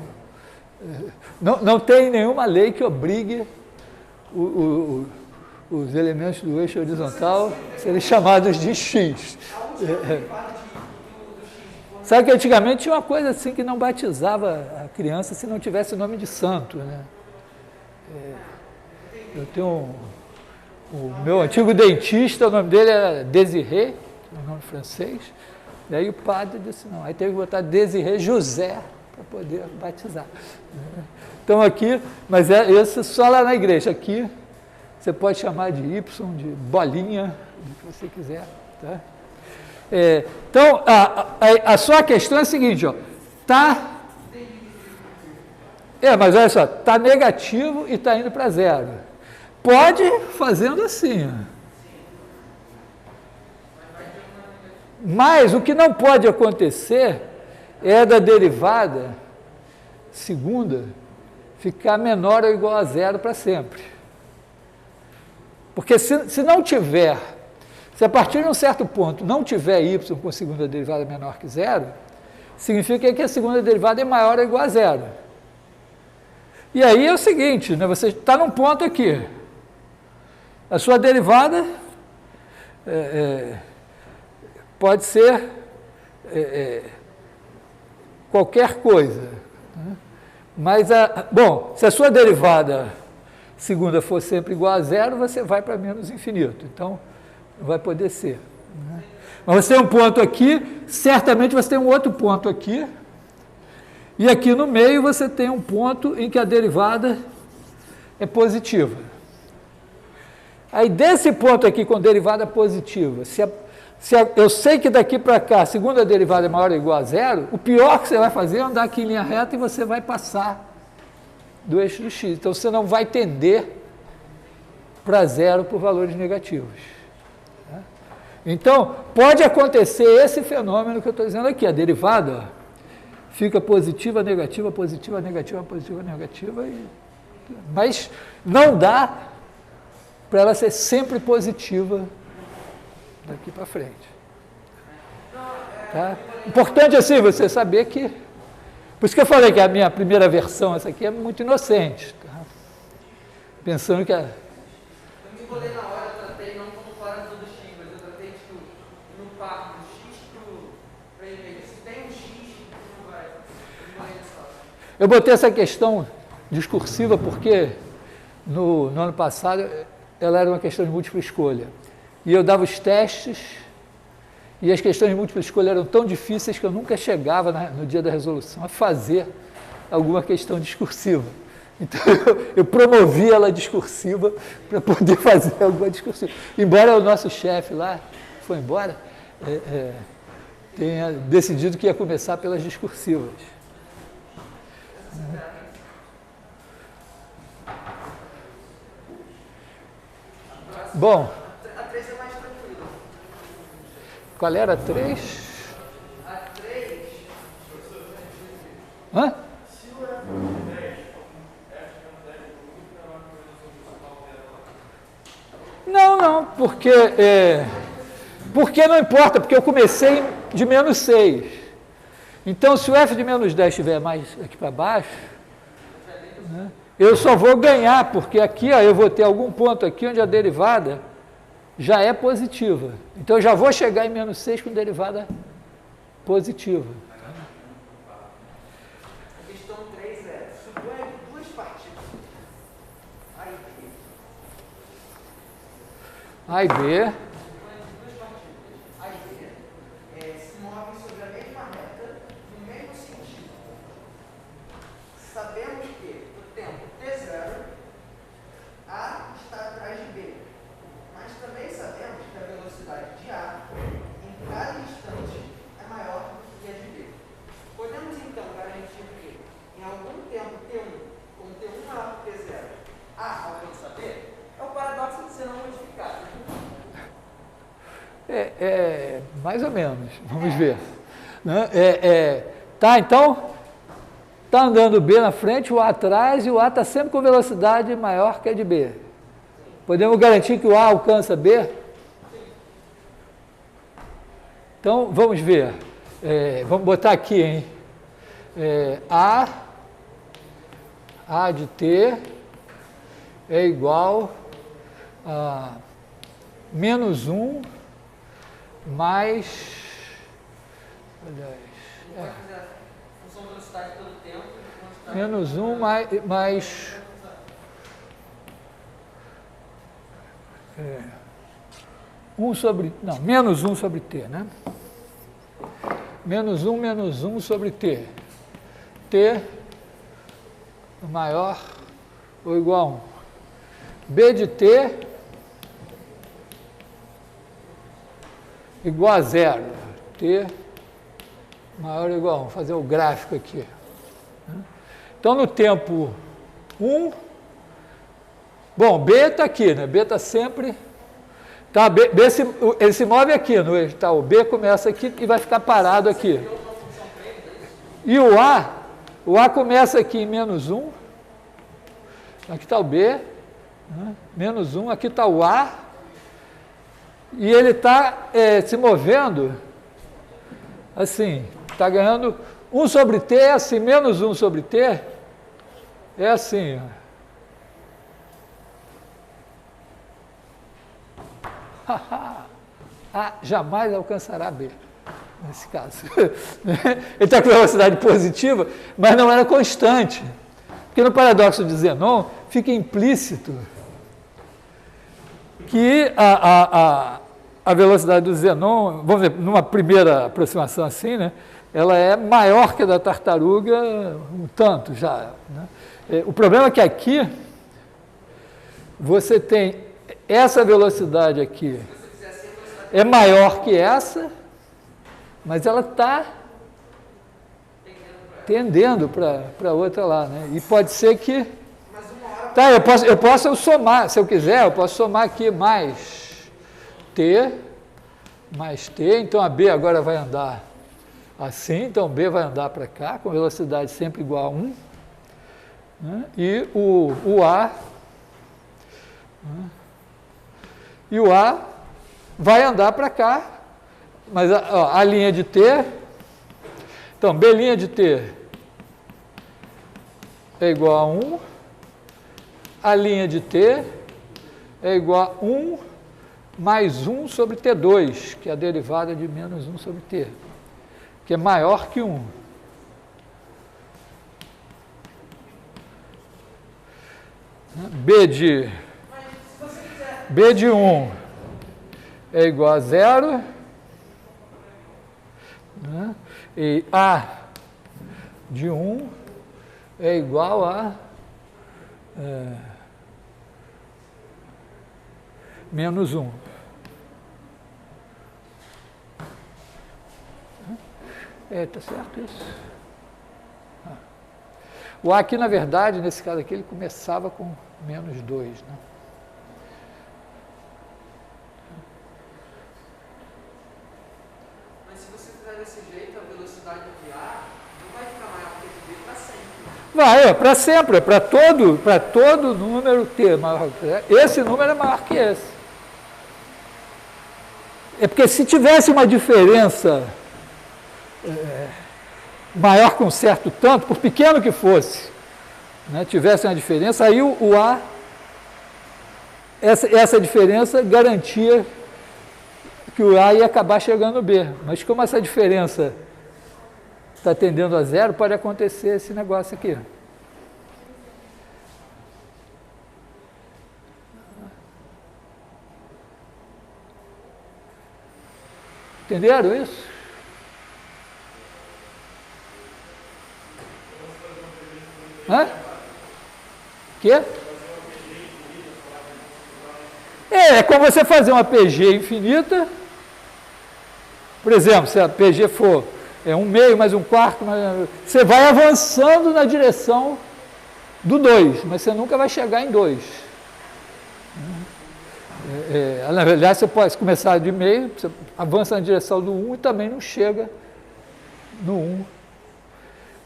Não tem nenhuma lei que obrigue os elementos do eixo horizontal a serem chamados de x. Sabe que antigamente tinha uma coisa assim que não batizava a criança se não tivesse o nome de santo, né? Eu tenho o meu antigo dentista, o nome dele era Désiré, um nome francês, e aí o padre disse não, aí teve que botar Désiré José para poder batizar. Então aqui, mas isso só lá na igreja, aqui você pode chamar de Y, de bolinha, do que você quiser, tá? Então, a sua questão é a seguinte, ó, mas olha só, está negativo e está indo para zero. Pode fazendo assim, ó. Mas o que não pode acontecer é da derivada segunda ficar menor ou igual a zero para sempre. Porque se não tiver, se a partir de um certo ponto não tiver y com segunda derivada menor que zero, significa que a segunda derivada é maior ou igual a zero. E aí é o seguinte, né, você está num ponto aqui, a sua derivada pode ser qualquer coisa, né? Mas, se a sua derivada segunda for sempre igual a zero, você vai para menos infinito, então não vai poder ser, né? Mas você tem um ponto aqui, certamente você tem um outro ponto aqui, e aqui no meio você tem um ponto em que a derivada é positiva. Aí desse ponto aqui com derivada positiva, eu sei que daqui para cá a segunda derivada é maior ou igual a zero, o pior que você vai fazer é andar aqui em linha reta e você vai passar do eixo do x. Então você não vai tender para zero por valores negativos. Tá? Então, pode acontecer esse fenômeno que eu estou dizendo aqui, a derivada fica positiva, negativa, positiva, negativa, positiva, negativa, mas não dá para ela ser sempre positiva daqui para frente. Tá? Importante assim você saber que... Por isso que eu falei que a minha primeira versão, essa aqui, é muito inocente. Tá? Pensando que
Eu me enrolei na hora, eu tratei não como fora do x, mas eu tratei tipo, no par do x para ele ver. Se tem um x, não vai. Eu me enrolei nessa hora.
eu botei essa questão discursiva porque no ano passado ela era uma questão de múltipla escolha. e eu dava os testes, e as questões de múltipla escolha eram tão difíceis que eu nunca chegava no dia da resolução a fazer alguma questão discursiva. Então, eu promovi ela discursiva para poder fazer alguma discursiva. Embora o nosso chefe lá, foi embora, tenha decidido que ia começar pelas discursivas. Bom,
A 3 é mais tranquila.
qual era a 3?
A 3,
Hã? Não, porque não importa, porque eu comecei de menos 6. Então, se o f de menos 10 estiver mais aqui para baixo, né, eu só vou ganhar, porque aqui ó, eu vou ter algum ponto aqui onde a derivada já é positiva. Então, eu já vou chegar em menos 6 com derivada positiva.
a questão 3 é, suponha que duas partículas, A e B,
A e B,
A e B, se movem sobre a mesma reta, no mesmo sentido. Sabemos que, no tempo t0, A está atrás de B. Mas também sabemos que a velocidade de A, em cada instante, é maior do que a de B. Podemos, então, garantir que, em algum tempo t1, com t1 maior que t0, A alcança B? É o paradoxo de ser não modificado.
mais ou menos, vamos ver. Né? Tá, então, está andando B na frente, o A atrás, e o A está sempre com velocidade maior que a de B. Podemos garantir que o A alcança B? Então, vamos ver. Vamos botar aqui, hein? A de T é igual a menos 1 mais... Aliás,
Função velocidade todo tempo.
menos 1 mais 1 sobre... Não, menos 1 sobre T, né? Menos 1 sobre T. T maior ou igual a 1. B de T igual a 0. T maior ou igual a 1. Vou fazer o gráfico aqui. Então, no tempo 1, bom, B está aqui, né? B está sempre... Tá, B ele se move aqui no eixo, tá? O B começa aqui e vai ficar parado aqui. E o A começa aqui em menos 1. Aqui está o B, né? Menos 1, aqui está o A. E ele está se movendo assim, está ganhando 1 sobre T é assim, menos 1 sobre T é assim, ó. A jamais alcançará B, nesse caso. Ele está com velocidade positiva, mas não era constante. Porque no paradoxo de Zenon fica implícito que a velocidade do Zenon, vamos ver, numa primeira aproximação assim, né, ela é maior que a da tartaruga um tanto já. Né? O problema é que aqui você tem essa velocidade aqui é maior que essa, mas ela está tendendo para outra lá, né? E pode ser que... Tá, eu posso somar, se eu quiser, eu posso somar aqui mais T, então a B agora vai andar assim, então B vai andar para cá, com velocidade sempre igual a 1, né? E o A... Né? E o A vai andar para cá, mas a linha de T, então B' de T é igual a 1, a linha de T é igual a 1 mais 1 sobre T2, que é a derivada de menos 1 sobre T, que é maior que 1. B de 1 é igual a 0, né? E A de 1 é igual a menos 1. Tá certo isso? O A aqui, na verdade, nesse caso aqui, ele começava com menos 2, né?
Mas se você fizer desse jeito, a velocidade de A não vai ficar maior que de B para sempre.
Vai, para sempre, para todo número T maior que esse número é maior que esse. É porque se tivesse uma diferença maior que um certo tanto, por pequeno que fosse, né, tivesse uma diferença, aí o A, essa diferença garantia que o A ia acabar chegando no B. Mas como essa diferença está tendendo a 0, pode acontecer esse negócio aqui. Entenderam isso? Hã? Quê? É como você fazer uma PG infinita. Por exemplo, se a PG for 1/2 mais 1/4, você vai avançando na direção do 2, mas você nunca vai chegar em 2. Na verdade, você pode começar de meio, você avança na direção do 1 e também não chega no 1.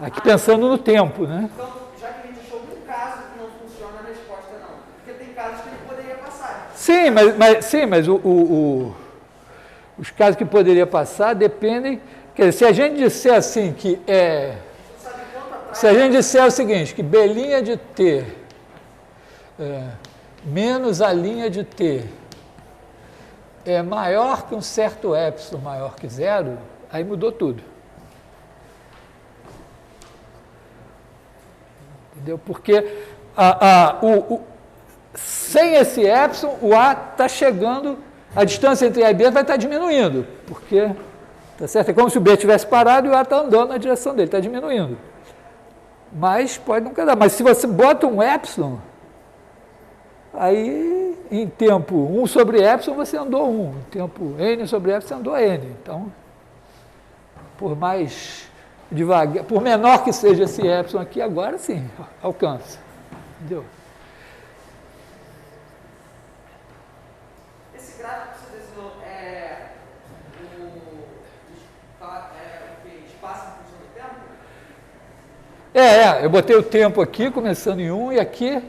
Aqui pensando no tempo, né?
Então, já que a gente achou um caso que não funciona, a resposta é não. Porque tem casos que ele poderia passar.
Sim, mas os casos que poderia passar dependem. Quer dizer, se a gente disser assim que se a gente disser o seguinte, que B' de T menos a linha de T é maior que um certo epsilon maior que 0, aí mudou tudo. Entendeu? Porque sem esse epsilon, o A está chegando, a distância entre A e B vai estar diminuindo, porque, tá certo? É como se o B tivesse parado e o A está andando na direção dele, está diminuindo. Mas pode nunca dar. Mas se você bota um epsilon, aí em tempo 1 sobre epsilon você andou 1, em tempo n sobre epsilon você andou n. Então, por mais devagar, por menor que seja esse epsilon aqui, agora sim, alcança. Entendeu?
Esse gráfico que você desenhou é o espaço em função do tempo?
Eu botei o tempo aqui, começando em 1, e aqui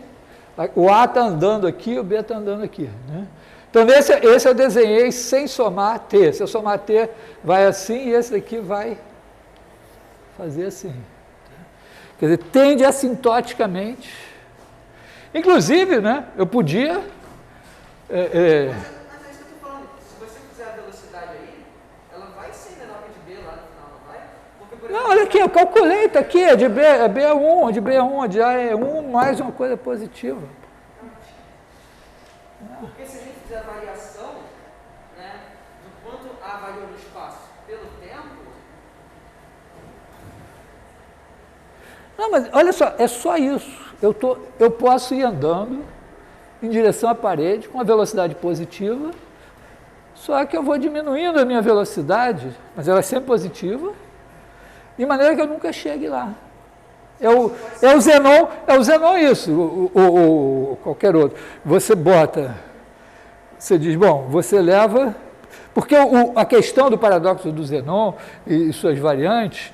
o A está andando aqui, o B está andando aqui. Né? Então, esse eu desenhei sem somar T. Se eu somar T, vai assim, e esse daqui vai fazer assim. Quer dizer, tende assintoticamente. Inclusive, né, eu podia...
Mas é isso que eu estou falando. Se você fizer a velocidade aí, ela vai ser menor que de B lá no final, não vai? Porque, por exemplo,
Não, olha aqui, eu calculei, está aqui, de B é 1, de B é 1, de A é 1, mais uma coisa positiva.
Porque se a gente fizer a variação, né, do quanto A variou no espaço pelo tempo...
Não, mas olha só, é só isso. Eu posso ir andando em direção à parede com a velocidade positiva, só que eu vou diminuindo a minha velocidade, mas ela é sempre positiva, de maneira que eu nunca chegue lá. É o Zenon isso, ou qualquer outro. Você diz, bom, você leva... Porque a questão do paradoxo do Zenon e suas variantes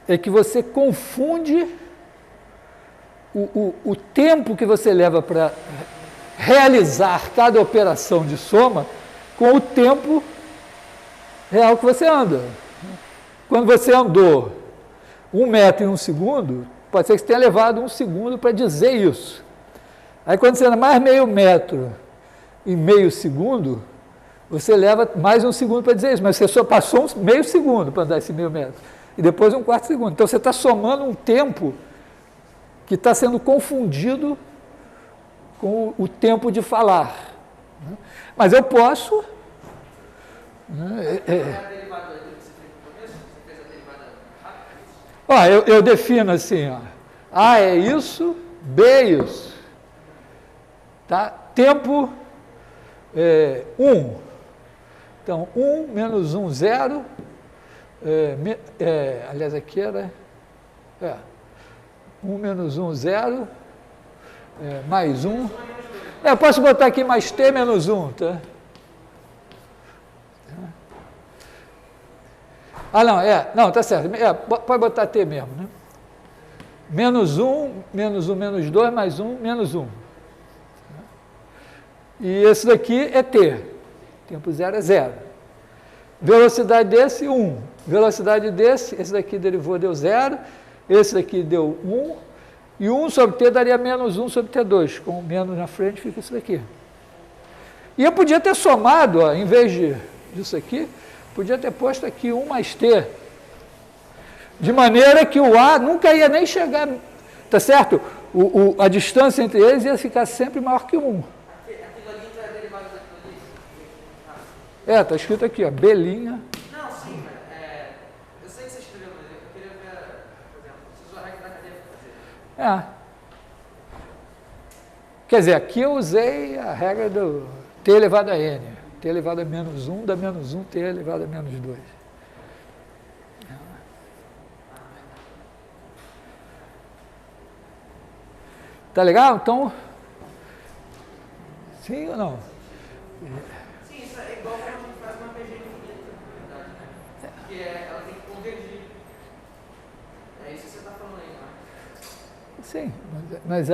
é que você confunde o tempo que você leva para realizar cada operação de soma com o tempo real que você anda. Quando você andou 1 metro em 1 segundo, pode ser que você tenha levado 1 segundo para dizer isso. Aí quando você anda mais meio metro em meio segundo, você leva mais 1 segundo para dizer isso, mas você só passou meio segundo para andar esse meio metro, e depois 1/4 segundo. Então você está somando um tempo que está sendo confundido com o tempo de falar. Mas eu posso Né?
É a derivada que você fez no começo? Você fez a derivada rápida?
Ó, eu defino assim, ó. A é isso, B é isso. Tá? Tempo 1. Então, 1 menos 1, 0. Aliás, aqui era... 1 menos 1, 0. Mais 1. Eu posso botar aqui mais T menos 1, tá? Ah, não, não, tá certo. Pode botar T mesmo, né? Menos 1, menos 1, menos 2, mais 1, menos 1. E esse daqui é T. Tempo 0 é 0. Velocidade desse, 1. Velocidade desse, esse daqui derivou, deu 0. Esse daqui deu 1. E 1 sobre T daria menos 1 sobre T2. Com o menos na frente fica isso daqui. E eu podia ter somado, ó, em vez disso aqui, podia ter posto aqui 1 mais T. De maneira que o A nunca ia nem chegar, tá certo? A distância entre eles ia ficar sempre maior que 1.
Aquilo ali então é derivada daquilo ali?
Está escrito aqui, ó, B'.
Não, sim, mas eu sei que você escreveu, mas eu queria ver, por exemplo, você usou a regra da cadeia para fazer.
Quer dizer, aqui eu usei a regra do T elevado a N. T elevado a menos 1 dá menos 1, T elevado a menos 2. Tá legal? Então, sim ou não?
Sim, isso é igual quando a gente faz uma PG infinita, na verdade, né? Que ela tem que convergir. É isso que você está falando aí, não é?
Sim, mas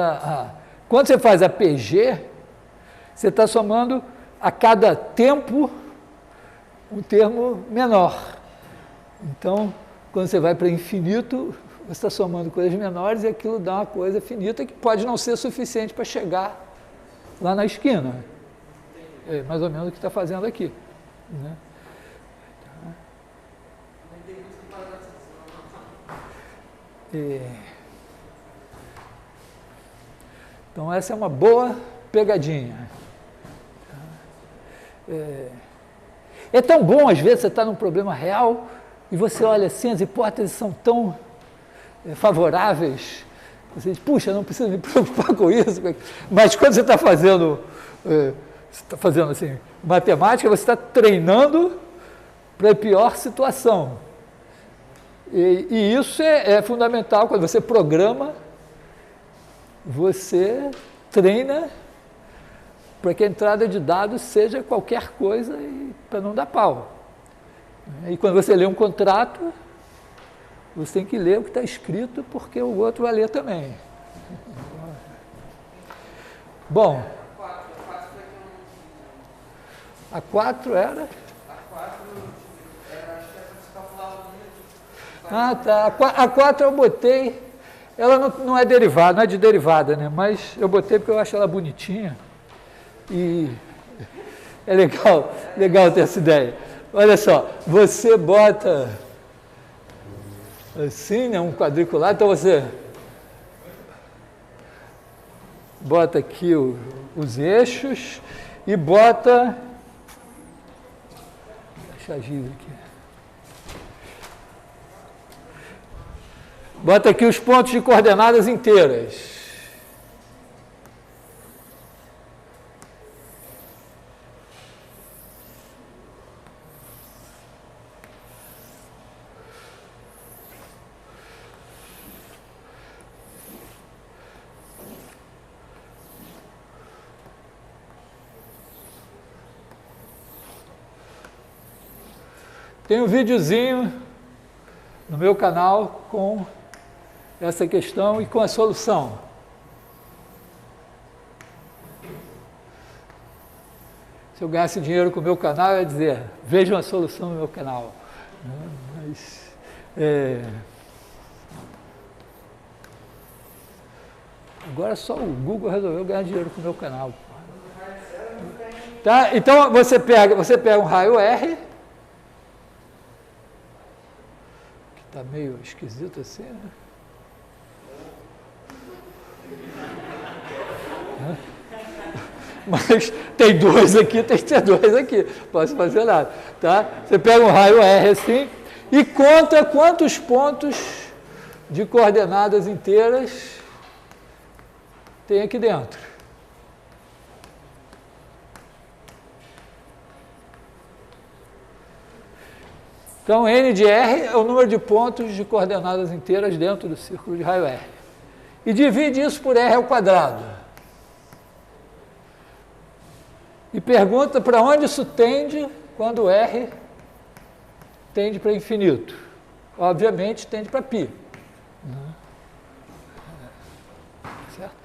quando você faz a PG, você está somando a cada tempo um termo menor. Então, quando você vai para infinito, você está somando coisas menores e aquilo dá uma coisa finita que pode não ser suficiente para chegar lá na esquina. É mais ou menos o que está fazendo aqui. Né? Então, essa é uma boa pegadinha. É tão bom, às vezes, você está num problema real e você olha assim, as hipóteses são tão favoráveis, você diz, puxa, não preciso me preocupar com isso, mas quando você está fazendo, assim, matemática, você está treinando para a pior situação. E isso é fundamental, quando você programa, você treina para que a entrada de dados seja qualquer coisa para não dar pau. E quando você lê um contrato, você tem que ler o que está escrito, porque o outro vai ler também. Bom, a 4 era?
A 4 era, acho que era para se calcular o número.
Ah, tá. A 4 eu botei, ela não é derivada, não é de derivada, né? Mas eu botei porque eu acho ela bonitinha. E é legal ter essa ideia. Olha só, você bota assim, né, um quadriculado, então você bota aqui os eixos e bota, deixa eu agir aqui, bota aqui os pontos de coordenadas inteiras. Tem um videozinho no meu canal com essa questão e com a solução. Se eu ganhasse dinheiro com o meu canal, eu ia dizer, vejam a solução no meu canal. Mas, agora só o Google resolveu ganhar dinheiro com o meu canal. Tá? Então, você pega um raio R, está meio esquisito assim, né? Mas tem 2 aqui, tem que ter 2 aqui. Posso fazer nada. Tá? Você pega um raio R assim e conta quantos pontos de coordenadas inteiras tem aqui dentro. Então, N de R é o número de pontos de coordenadas inteiras dentro do círculo de raio R. E divide isso por R ao quadrado. E pergunta para onde isso tende quando R tende para infinito. Obviamente, tende para π. Certo?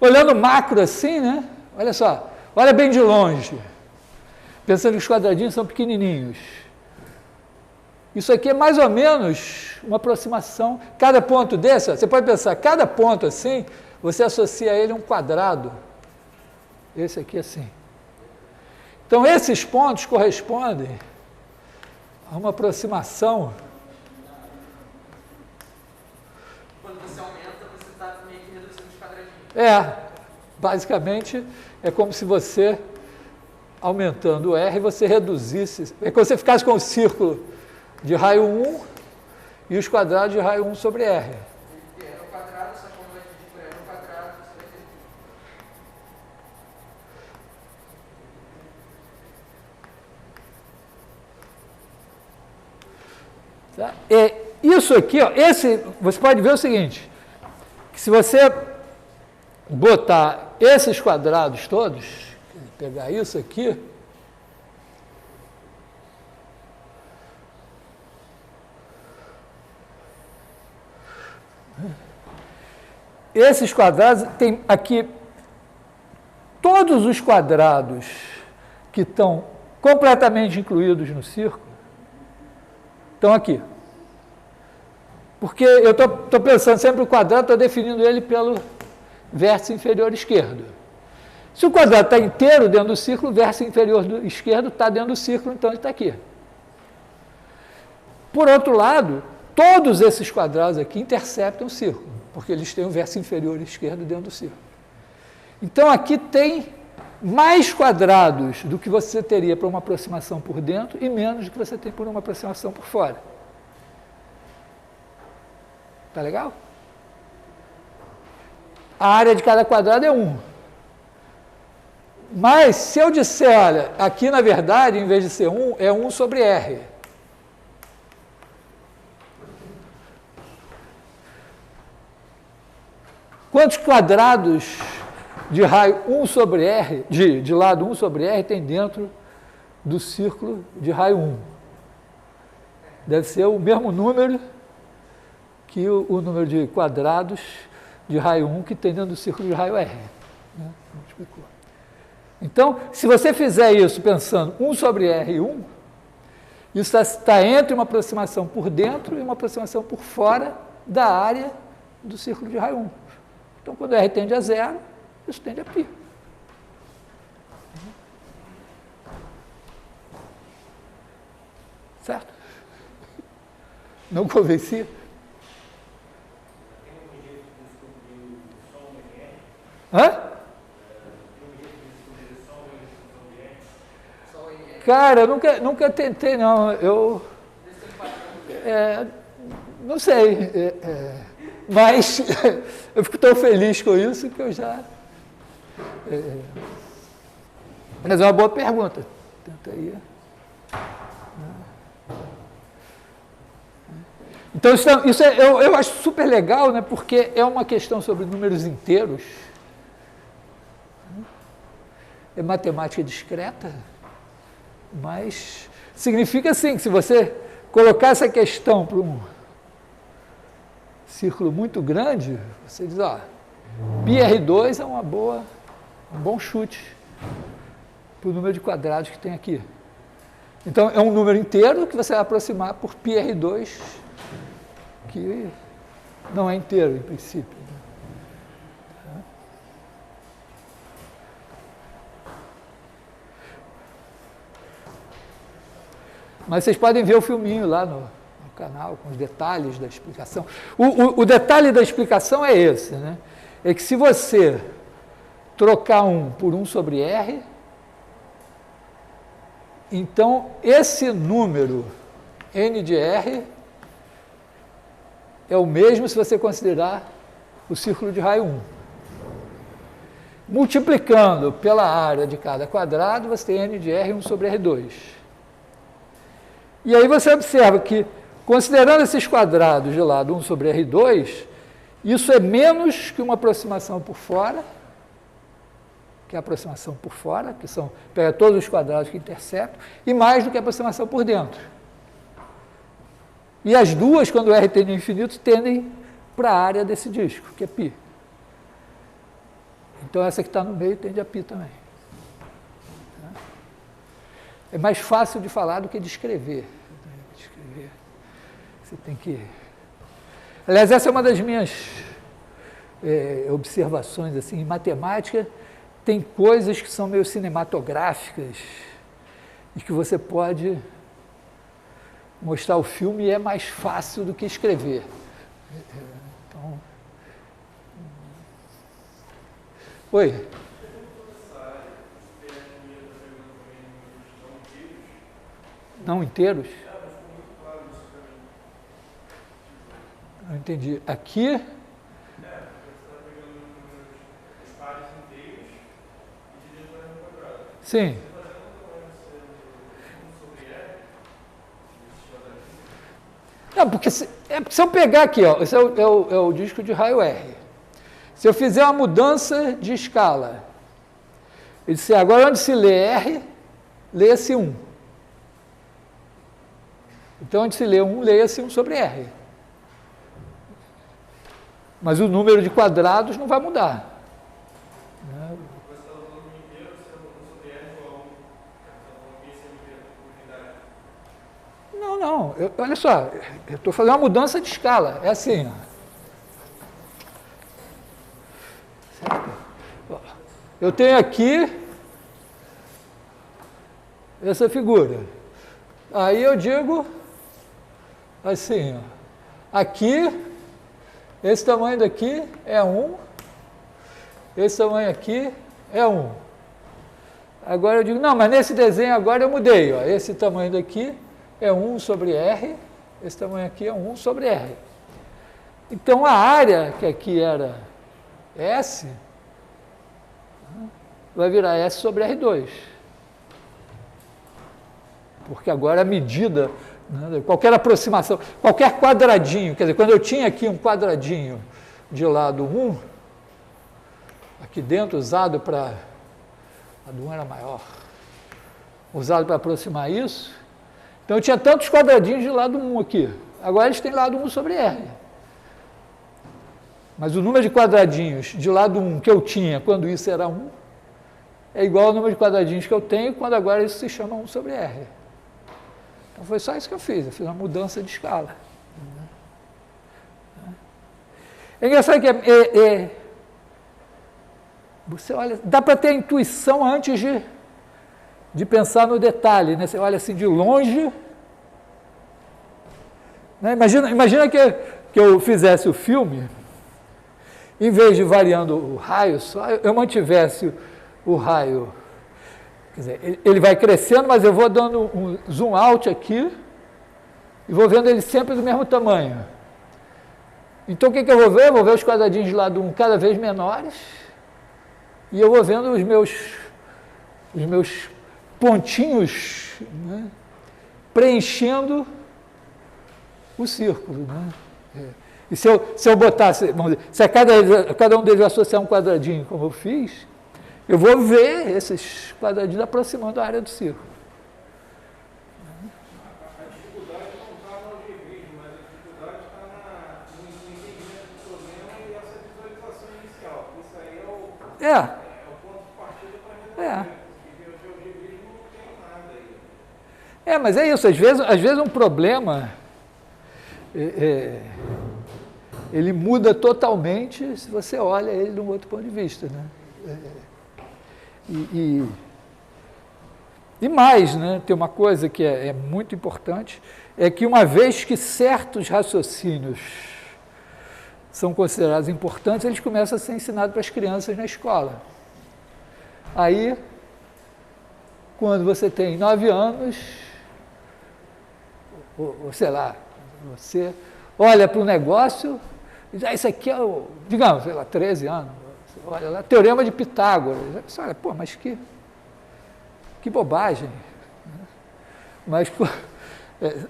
Olhando macro assim, né? Olha só, olha bem de longe. Pensando que os quadradinhos são pequenininhos. Isso aqui é mais ou menos uma aproximação. Cada ponto desse, ó, você pode pensar, cada ponto assim, você associa a ele um quadrado. Esse aqui assim. Então, esses pontos correspondem a uma aproximação.
Quando você aumenta, você está meio que reduzindo os quadradinhos.
Basicamente, é como se você, aumentando o R, você reduzisse. É como se você ficasse com o círculo de raio 1 e os quadrados de raio 1 sobre R.
R ao quadrado, só como vai dividir por R ao quadrado, você vai ter.
Tá? Isso aqui, ó, você pode ver o seguinte, que se você botar esses quadrados todos, pegar isso aqui, esses quadrados, tem aqui todos os quadrados que estão completamente incluídos no círculo, estão aqui. Porque eu estou pensando sempre o quadrado, estou definindo ele pelo vértice inferior esquerdo. Se o quadrado está inteiro dentro do círculo, o vértice inferior esquerdo está dentro do círculo, então ele está aqui. Por outro lado, todos esses quadrados aqui interceptam o círculo, porque eles têm o vértice inferior esquerdo dentro do círculo. Então, aqui tem mais quadrados do que você teria para uma aproximação por dentro e menos do que você tem por uma aproximação por fora. Tá legal? A área de cada quadrado é 1. Mas, se eu disser, olha, aqui, na verdade, em vez de ser 1, é 1 sobre R. Quantos quadrados de raio 1 sobre R, de lado 1 sobre R, tem dentro do círculo de raio 1? Deve ser o mesmo número que o número de quadrados de raio 1 que tem dentro do círculo de raio R. Né? Multiplicou. Então, se você fizer isso pensando 1 sobre R e 1, isso está entre uma aproximação por dentro e uma aproximação por fora da área do círculo de raio 1. Então, quando R tende a 0, isso tende a π. Certo? Não convenci? Hã? Cara, eu nunca tentei, não. Eu não sei. Mas eu fico tão feliz com isso que eu já... Mas é uma boa pergunta. Tenta aí. Então, isso eu acho super legal, né, porque é uma questão sobre números inteiros. É matemática discreta, mas significa assim, que se você colocar essa questão para um círculo muito grande, você diz, ó, πr2 é um bom chute para o número de quadrados que tem aqui. Então, é um número inteiro que você vai aproximar por πr2, que não é inteiro, em princípio. Mas vocês podem ver o filminho lá no canal, com os detalhes da explicação. O detalhe da explicação é esse, né? É que se você trocar 1 por 1 sobre R, então esse número n de R é o mesmo se você considerar o círculo de raio 1. Multiplicando pela área de cada quadrado, você tem n de R 1 sobre R2. E aí você observa que, considerando esses quadrados de lado 1 sobre R2, isso é menos que uma aproximação por fora, que é a aproximação por fora, que são, pega todos os quadrados que interceptam, e mais do que a aproximação por dentro. E as duas, quando o R tende ao infinito, tendem para a área desse disco, que é π. Então, essa que está no meio tende a π também. É mais fácil de falar do que de escrever. Você tem que... Aliás, essa é uma das minhas observações, assim, em matemática, tem coisas que são meio cinematográficas e que você pode mostrar o filme e é mais fácil do que escrever. Então... Oi? Não inteiros? Não entendi. Aqui... Sim. Não, porque se eu pegar aqui, ó, esse é o disco de raio R. Se eu fizer uma mudança de escala, eu disse, agora onde se lê R, leia-se 1. Então, onde se lê 1, leia-se 1 sobre R. Mas o número de quadrados não vai mudar. Não, olha só, eu estou fazendo uma mudança de escala, é assim, ó. Eu tenho aqui essa figura, aí eu digo assim, ó, aqui, esse tamanho daqui é 1, esse tamanho aqui é 1. Agora eu digo, não, mas nesse desenho agora eu mudei, ó, esse tamanho daqui é 1 sobre R, esse tamanho aqui é 1 sobre R. Então, a área que aqui era S, vai virar S sobre R2. Porque agora a medida, né, qualquer aproximação, qualquer quadradinho, quer dizer, quando eu tinha aqui um quadradinho de lado 1, aqui dentro, usado para... A do 1 era maior. Usado para aproximar isso, então, eu tinha tantos quadradinhos de lado 1 aqui. Agora, eles têm lado 1 sobre R. Mas o número de quadradinhos de lado 1 que eu tinha quando isso era 1 é igual ao número de quadradinhos que eu tenho quando agora isso se chama 1 sobre R. Então, foi só isso que eu fiz. Eu fiz uma mudança de escala. É engraçado que você olha, dá para ter a intuição antes de pensar no detalhe, né? Você olha assim de longe, né? Imagina que eu fizesse o filme, em vez de variando o raio só, eu mantivesse o raio, quer dizer, ele vai crescendo, mas eu vou dando um zoom out aqui, e vou vendo ele sempre do mesmo tamanho. Então, o que eu vou ver? Eu vou ver os quadradinhos de lado 1 cada vez menores, e eu vou vendo os meus pontinhos, né, preenchendo o círculo. Né? E se eu botasse, vamos dizer, se a cada um deles associar um quadradinho, como eu fiz, eu vou ver esses quadradinhos aproximando a área do círculo.
A dificuldade não está no algebrismo, mas a dificuldade está no entendimento do problema e essa visualização inicial. Isso aí é o ponto de partida para resolver.
Mas é isso, às vezes um problema, ele muda totalmente se você olha ele de um outro ponto de vista, né? E mais, né, tem uma coisa que é muito importante, é que uma vez que certos raciocínios são considerados importantes, eles começam a ser ensinados para as crianças na escola. Aí, quando você tem 9 anos, ou sei lá, você olha para o negócio e diz, isso aqui é o, digamos, sei lá, 13 anos, olha lá, Teorema de Pitágoras. Você olha, pô, mas que bobagem. Mas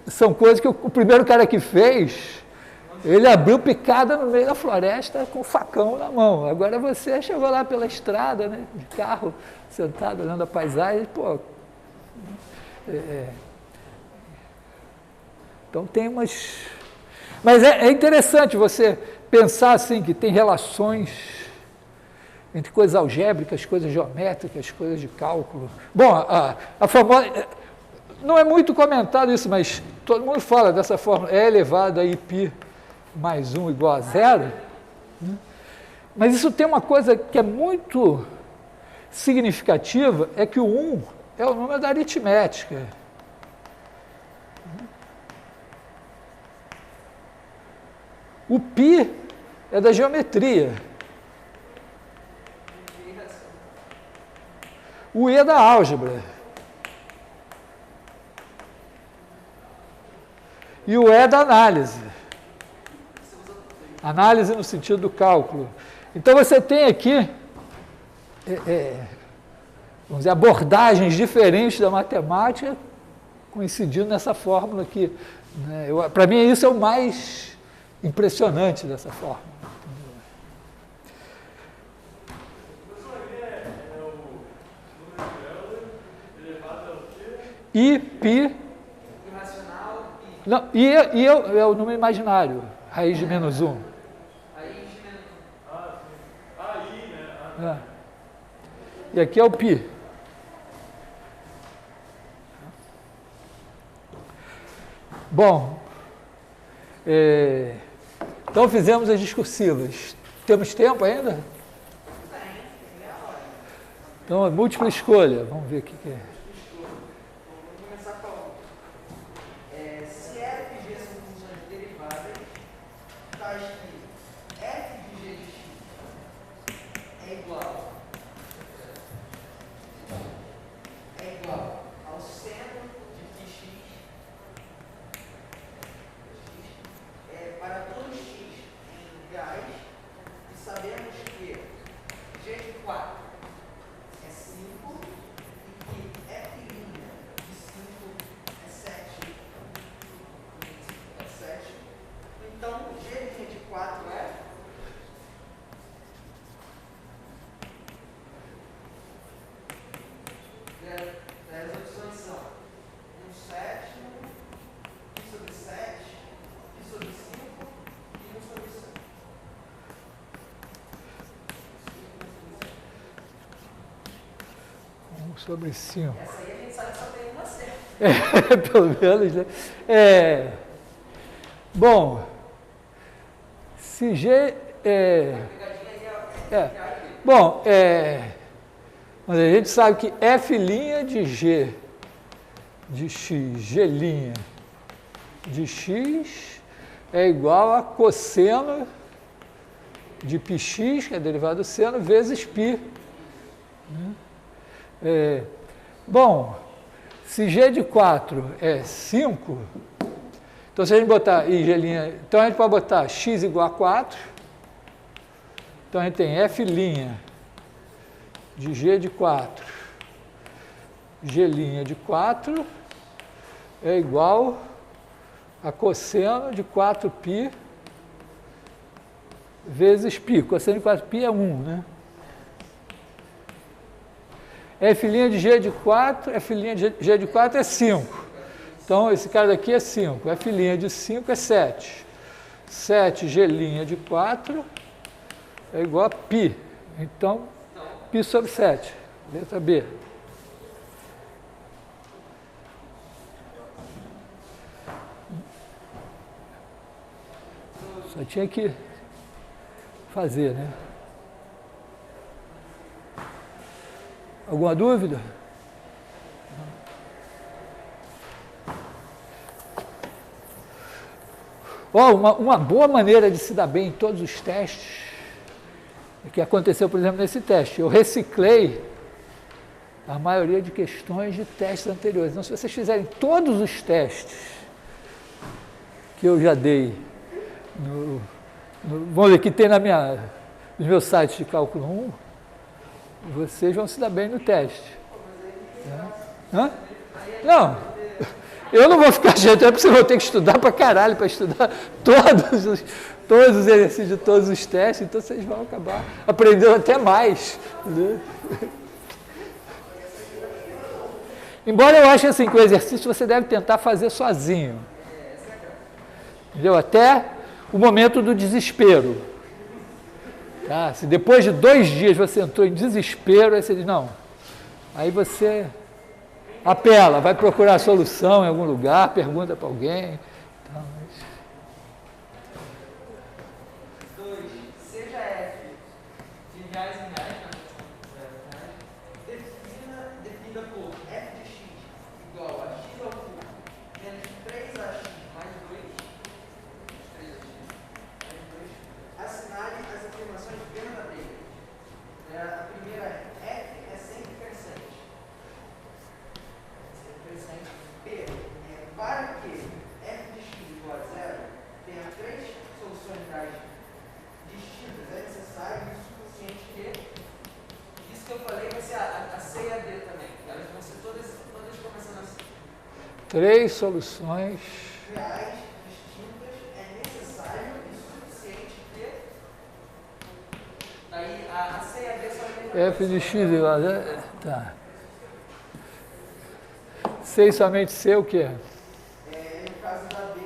são coisas que o primeiro cara que fez, ele abriu picada no meio da floresta com o facão na mão. Agora você chegou lá pela estrada, né, de carro, sentado olhando a paisagem, pô. Então tem umas... Mas é interessante você pensar assim, que tem relações entre coisas algébricas, coisas geométricas, coisas de cálculo. Bom, a famosa... Não é muito comentado isso, mas todo mundo fala dessa fórmula, E elevado a π mais 1 igual a 0. Né? Mas isso tem uma coisa que é muito significativa, é que o 1 é o número da aritmética. O π é da geometria. O E é da álgebra. E o E é da análise. Análise no sentido do cálculo. Então você tem aqui, vamos dizer, abordagens diferentes da matemática coincidindo nessa fórmula aqui. Né? Para mim, isso é o mais impressionante dessa fórmula. I, π... Não, I é o número imaginário, raiz de menos 1.
Raiz de menos 1.
Aí, né?
E aqui é o π. Bom, então fizemos as discursivas. Temos tempo ainda? Então, múltipla escolha. Vamos ver o que é.
Vamos começar falando. Se f de g são funções derivadas, está escrito f de g de x é igual ao seno de πx para todo x em reais, e sabemos que g de 4 é 5 e que f' de 5 é 7. Então, g de 4 é 10 opções são 1/7, π sobre 7, π sobre 5 e 1 sobre 7.
Sobre 5.
Essa aí a gente sabe que só tem uma certa.
Pelo menos, né? Bom, se G... Bom, mas a gente sabe que F' de G de X, G' de X é igual a cosseno de πx, que é derivado do seno, vezes π. Bom, se G de 4 é 5, então se a gente botar I, G', então a gente pode botar x igual a 4, então a gente tem F' de G de 4, G' de 4 é igual a cosseno de 4π vezes π. Cosseno de 4π é 1, né? F' de G de 4, F' de G de 4 é 5. Então, esse cara daqui é 5. F' de 5 é 7. 7 G' de 4 é igual a π. Então, π sobre 7. Letra B. Só tinha que fazer, né? Alguma dúvida? Uma boa maneira de se dar bem em todos os testes, que aconteceu, por exemplo, nesse teste. Eu reciclei a maioria de questões de testes anteriores. Então, se vocês fizerem todos os testes que eu já dei, vamos ver, que tem nos meus sites de cálculo 1, vocês vão se dar bem no teste. Hã? Não, eu não vou ficar chateado, porque vocês vão ter que estudar para caralho, para estudar todos os exercícios de todos os testes, então vocês vão acabar aprendendo até mais. Né? Embora eu ache assim que o exercício você deve tentar fazer sozinho. Entendeu? Até o momento do desespero. Tá? Se depois de 2 dias você entrou em desespero, aí você diz, não. Aí você apela, vai procurar a solução em algum lugar, pergunta para alguém. Então,
seja F de reais em reais, definida por F de x igual a x ao cubo menos 3ax mais 2, 3ax mais 2, assinale as afirmações verdadeiras. A primeira é F é sempre crescente. Para que f de x igual a 0 tenha 3 soluções reais distintas, é necessário e suficiente que isso que eu falei vai ser a C e a D também. Elas vão ser todas começando assim.
3 soluções
reais distintas é necessário e suficiente que. Aí a C e a D só vai
f de x igual a 0. Tá. C e somente C o quê?
No caso da D,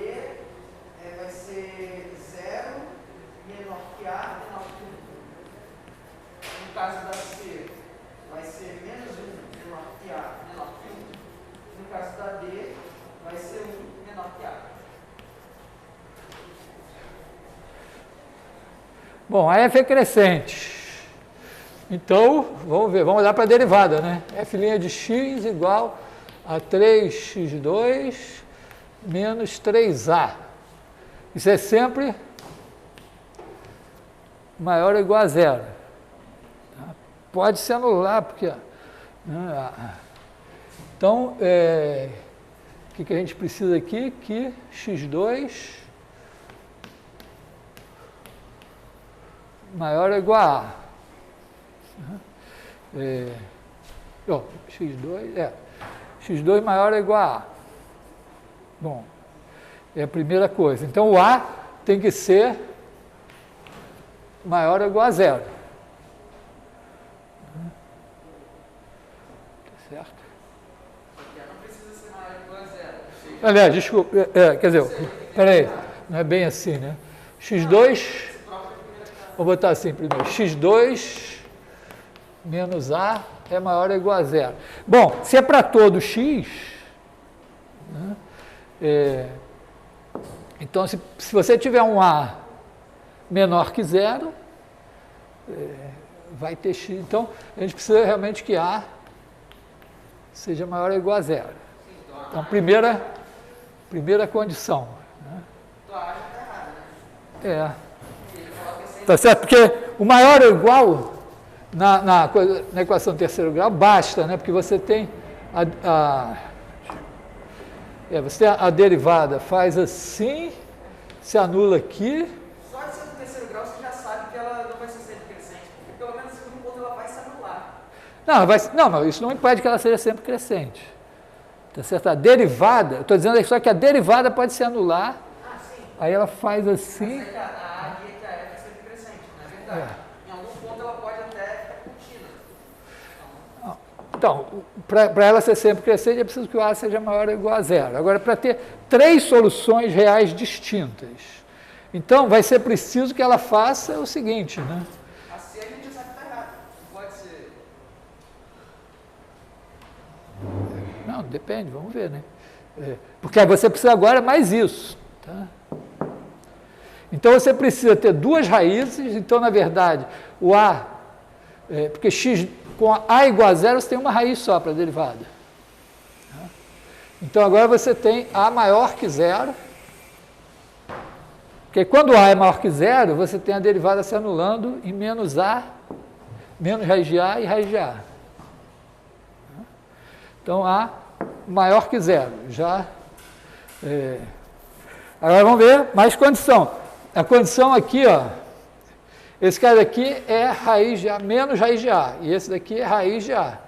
vai ser 0 menor que A menor que 1. No caso da C, vai ser menos 1 menor que A menor que 1. No caso da D, vai ser 1 menor que A.
Bom, a f é crescente. Então, vamos ver, vamos olhar para a derivada, né? f' de x igual a 3x2 menos 3a. Isso é sempre maior ou igual a 0. Pode se anular, porque... Então, o que a gente precisa aqui? Que x2 maior ou igual a A. X2 maior ou igual a A. Bom, é a primeira coisa. Então, o A tem que ser maior ou igual a 0. Certo?
Não precisa ser maior ou igual a 0.
Aliás, desculpa, quer dizer, peraí, não é bem assim, né? x2, vou botar assim primeiro, x2 menos A é maior ou igual a 0. Bom, se é para todo x, né, então se você tiver um A menor que 0, vai ter x. Então, a gente precisa realmente que A seja maior ou igual a 0. Então, primeira condição. Né?
Então, a A já está errada, né?
Tá certo? Porque o maior ou igual... Na equação de terceiro grau, basta, né? Porque você tem você tem a derivada, faz assim, se anula aqui.
Só de ser do terceiro grau, você já sabe que ela não vai ser sempre crescente, porque pelo menos no segundo ponto ela vai se anular.
Não, isso não impede que ela seja sempre crescente. Tá certo? A derivada, estou dizendo só que a derivada pode se anular, aí ela faz assim.
Mas é que a A e a F é sempre crescente, não é verdade? Em algum ponto ela pode até ficar contínua.
Então, para ela ser sempre crescente, é preciso que o A seja maior ou igual a 0. Agora, para ter 3 soluções reais distintas, então vai ser preciso que ela faça o seguinte, né?
A C a gente já sabe que está errado. Não pode ser.
Não, depende, vamos ver, né? Porque você precisa agora mais isso. Tá? Então, você precisa ter 2 raízes, então, na verdade, o A, porque x, com A igual a 0, você tem uma raiz só para a derivada. Tá? Então, agora você tem A maior que 0, porque quando A é maior que 0, você tem a derivada se anulando em menos A, menos raiz de A e raiz de A. Então, A maior que zero. Já. Agora vamos ver mais condição. A condição aqui, ó, esse cara aqui é raiz de A menos raiz de A. E esse daqui é raiz de A.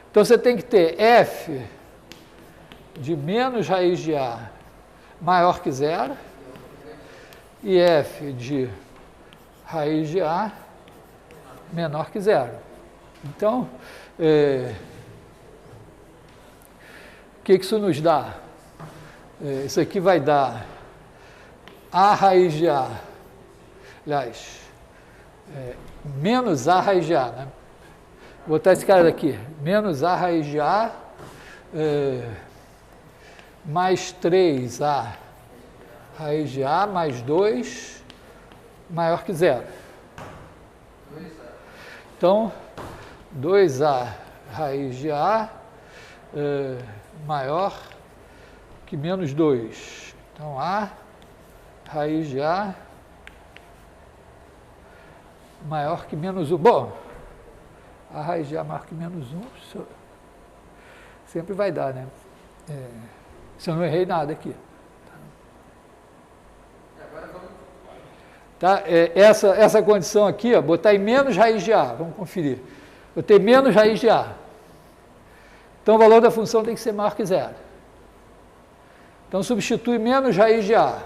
Então, você tem que ter F de menos raiz de A maior que zero. E F de raiz de A menor que zero. Então, o que isso nos dá? Isso aqui vai dar A raiz de A, aliás, menos A raiz de A, né? Vou botar esse cara aqui, menos A raiz de A, mais 3A raiz de A, mais 2, maior que zero. Então, 2A raiz de A maior que menos 2. Então, A raiz de A maior que menos 1. Bom, A raiz de A maior que menos 1 sempre vai dar, né? Se eu não errei nada aqui. Tá? Essa condição aqui, ó, botar em menos raiz de A, vamos conferir. Eu tenho menos raiz de A. Então, o valor da função tem que ser maior que zero. Então, substitui menos raiz de A.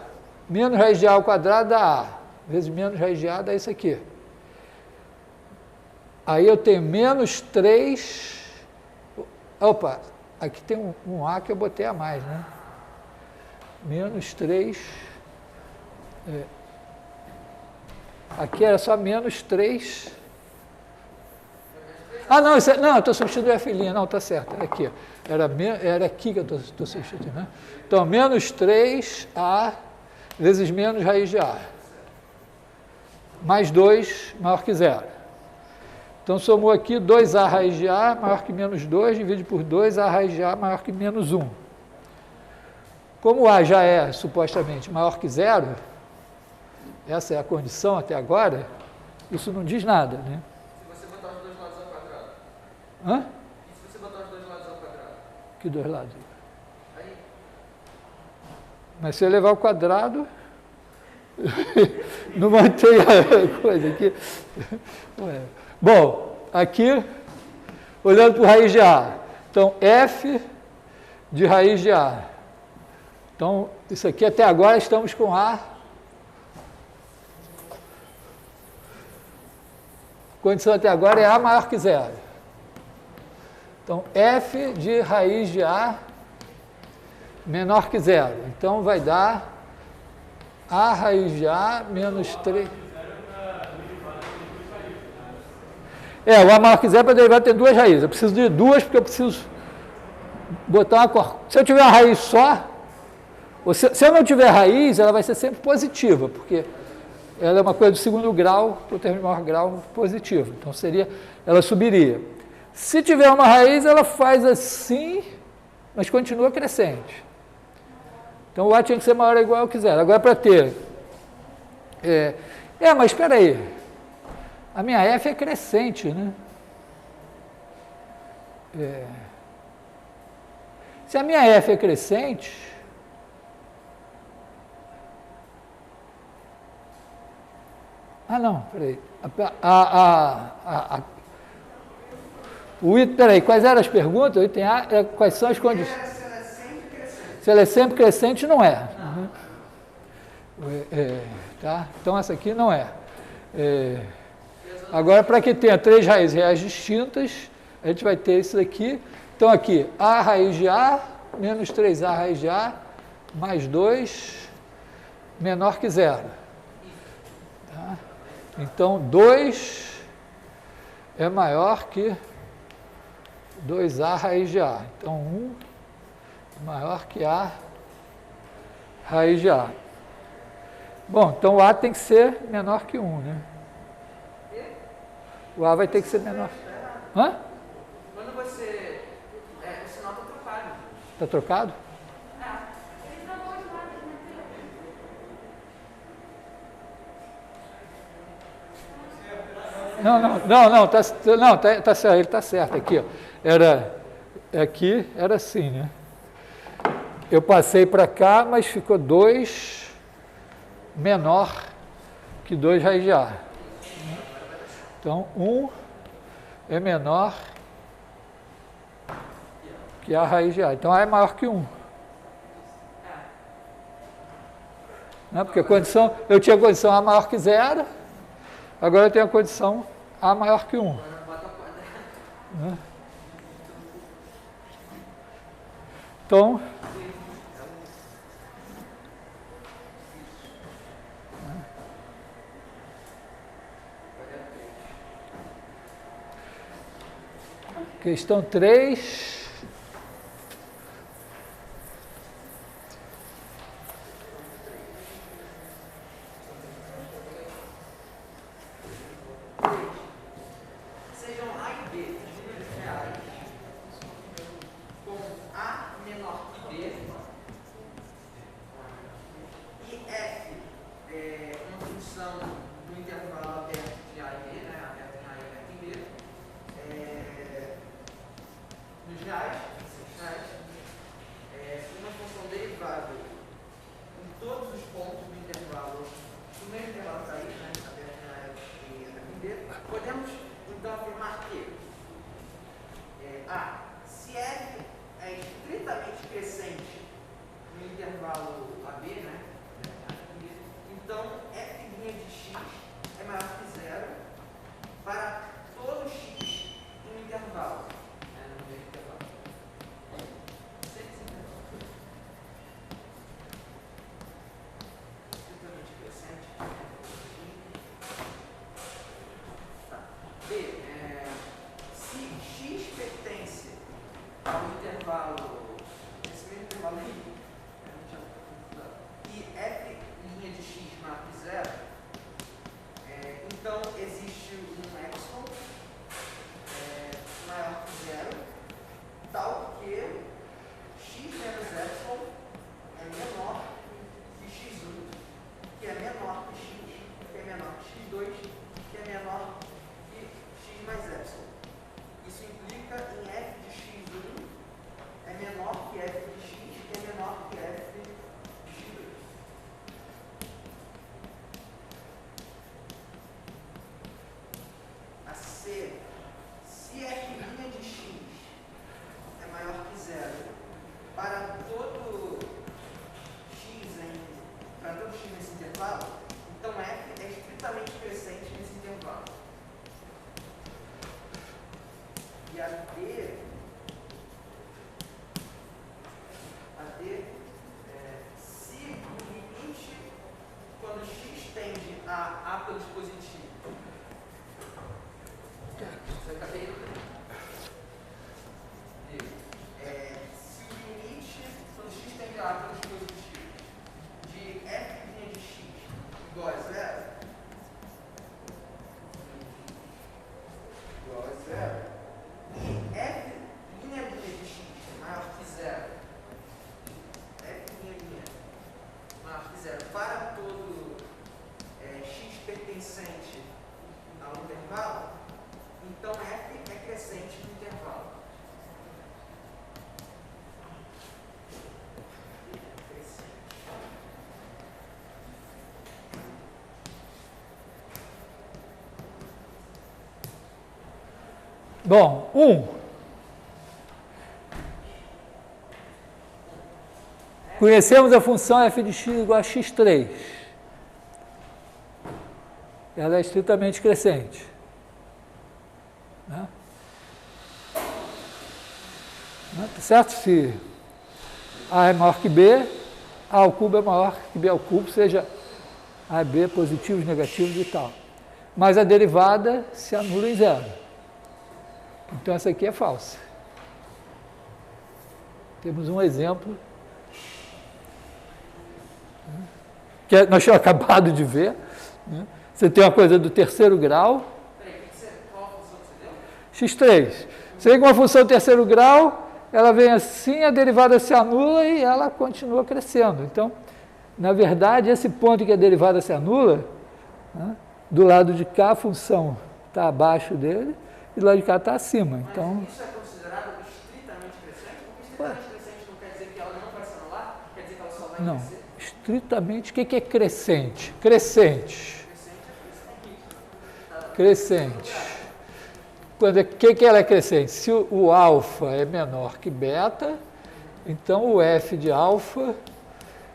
Menos raiz de A ao quadrado dá A. Vezes menos raiz de A dá isso aqui. Aí eu tenho menos 3... Opa, aqui tem um A que eu botei a mais, né? Menos 3... Aqui era só menos 3. Ah, não, eu estou substituindo a filinha. Não, está certo. Era aqui. Era aqui que eu estou substituindo. Né? Então, menos 3A vezes menos raiz de A. Mais 2 maior que zero. Então, somou aqui 2A raiz de A maior que menos 2, divide por 2A raiz de A maior que menos 1. Como A já é, supostamente, maior que zero, essa é a condição até agora, isso não diz nada, né?
Se você botar os dois lados ao quadrado.
Hã?
E se você botar os dois lados ao quadrado?
Que dois lados?
Aí.
Mas se eu levar ao quadrado, não mantém a coisa aqui. Bom, aqui, olhando para o raiz de A. Então, F de raiz de A. Então, isso aqui até agora estamos com A. Condição até agora é A maior que zero. Então, F de raiz de A menor que zero. Então, vai dar A raiz de A menos 3. O A maior que zero para derivar tem duas raízes. Eu preciso de duas porque eu preciso botar uma cor. Se eu tiver uma raiz só, ou se eu não tiver raiz, ela vai ser sempre positiva, porque ela é uma coisa do segundo grau, para o termo de maior grau positivo. Então, ela subiria. Se tiver uma raiz, ela faz assim, mas continua crescente. Então, o A tinha que ser maior ou igual ao que zero. Agora, para ter... mas espera aí. A minha F é crescente, né? Se a minha F é crescente... Ah, não, peraí. Peraí, quais eram as perguntas? O item A, quais são as condições?
Se ela é sempre crescente.
Se ela é sempre crescente, não é. Tá? Então, essa aqui não é. Agora, para que tenha três raízes reais distintas, a gente vai ter isso daqui. Então, aqui, A raiz de A, menos 3A raiz de A, mais 2, menor que zero. Tá? Então, 2 é maior que 2A raiz de A. Então, 1 é maior que A raiz de A. Bom, então o A tem que ser menor que 1, né? O A vai ter que ser menor. Hã?
Quando você... o sinal está trocado.
Está trocado? Não, tá certo, ele está certo aqui, ó. aqui era assim, né? Eu passei para cá, mas ficou 2 menor que 2 raiz de A. Então, 1 é menor que A raiz de A. Então, A é maior que 1. Né? Porque a condição, eu tinha a condição A maior que 0, agora eu tenho a condição A maior que 1. Né? Então, questão 3.
Sejam A e B números reais com A menor que B e F é uma função do intervalo aberto de A e B, né? Aberto em A e aberto em B. Nos reais, uma função derivada em todos os pontos do intervalo, do mesmo intervalo está aí, né? Aberto em A e aberto em B. Podemos então afirmar que se F é estritamente crescente no intervalo AB, né? Então F' de x é maior que 0 para todo x no intervalo. No mesmo intervalo. Estritamente crescente. Tá. B. Se x pertence ao intervalo, esse mesmo intervalo aí, e f' de x maior que 0, então existe um epsilon maior que 0, tal que x menos epsilon é menor que x1, que é menor que x, que é menor que x2, que é menor que x mais epsilon. Isso implica em f de x1 é menor que f de x, que é menor que f de x2. A C, se f' de x é maior que 0 para todo x nesse intervalo, então f é estritamente crescente nesse intervalo. E a D, se o limite, quando x tende a A pelos positivos, você acabei se o limite, quando x tende a A pelos positivos, de f' de x igual a 0, e f' de x maior que 0, maior que 0 para todo x pertencente ao intervalo, então f é crescente no intervalo.
bom, 1. Conhecemos a função f de x igual a x3. Ela é estritamente crescente. Né? Certo? Se A é maior que B, A ao cubo é maior que B ao cubo, seja A e B positivos, negativos e tal. Mas a derivada se anula em 0. Então essa aqui é falsa. Temos um exemplo que nós tínhamos acabado de ver. Né? Você tem uma coisa do terceiro grau.
Qual a função que você deu?
x3. Você tem uma função do terceiro grau, ela vem assim, a derivada se anula e ela continua crescendo. Então, na verdade, esse ponto que a derivada se anula, né, do lado de cá a função está abaixo dele e do lado de cá está acima.
Mas
Então,
isso é considerado estritamente
Não, estritamente, o que é crescente? Crescente. Crescente. O que ela é crescente? Se o alfa é menor que beta, então o F de alfa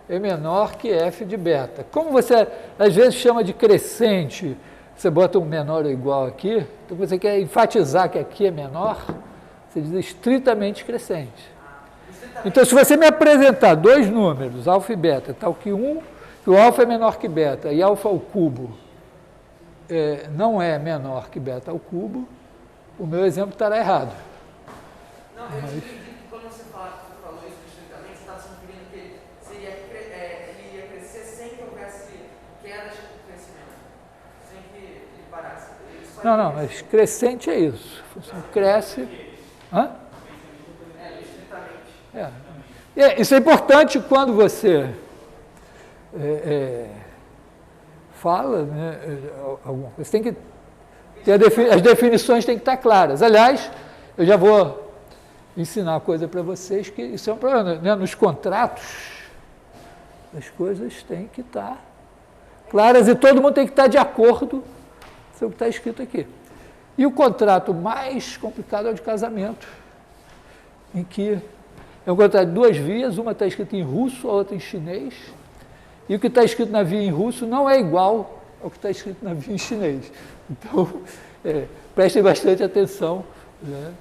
é menor que F de beta. Como você às vezes chama de crescente, você bota um menor ou igual aqui, então você quer enfatizar que aqui é menor, você diz estritamente crescente. Então, se você me apresentar dois números, alfa e beta, tal que o alfa é menor que beta e alfa ao cubo não é menor que beta ao cubo, o meu exemplo estará errado.
Não, eu entendi que quando você falou isso estritamente, você estava se referindo que ele ia crescer sem que houvesse queda de crescimento, sem que ele parasse.
Não, mas crescente é isso. A função cresce. Hã? Isso é importante quando você fala, né, você tem que ter as definições têm que estar claras. Aliás, eu já vou ensinar uma coisa para vocês que isso é um problema, né? Nos contratos, as coisas têm que estar claras e todo mundo tem que estar de acordo com o que está escrito aqui. E o contrato mais complicado é o de casamento, em que é um contrato de duas vias, uma está escrita em russo, a outra em chinês, e o que está escrito na via em russo não é igual ao que está escrito na via em chinês. Então, prestem bastante atenção. Né?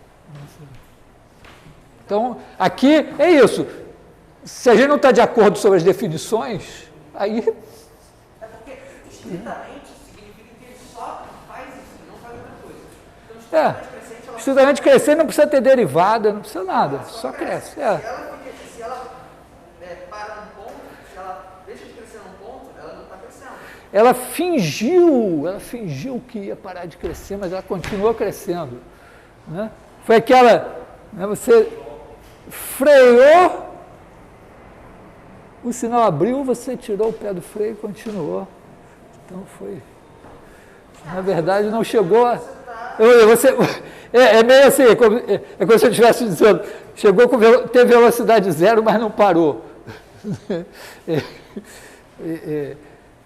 Então, aqui é isso. Se a gente não está de acordo sobre as definições, aí...
É porque, estritamente, significa que ele só faz isso, não faz outra coisa. Então, estritamente crescente, ela...
Estritamente crescente não precisa ter derivada, não precisa nada, só cresce.
Se ela para num ponto, se ela deixa de crescer num ponto, ela não está crescendo.
Ela fingiu que ia parar de crescer, mas ela continuou crescendo. Né? Foi aquela, né, você freou, o sinal abriu, você tirou o pé do freio e continuou. Então foi, na verdade não chegou a... É meio assim, é como se eu estivesse dizendo, teve velocidade zero, mas não parou.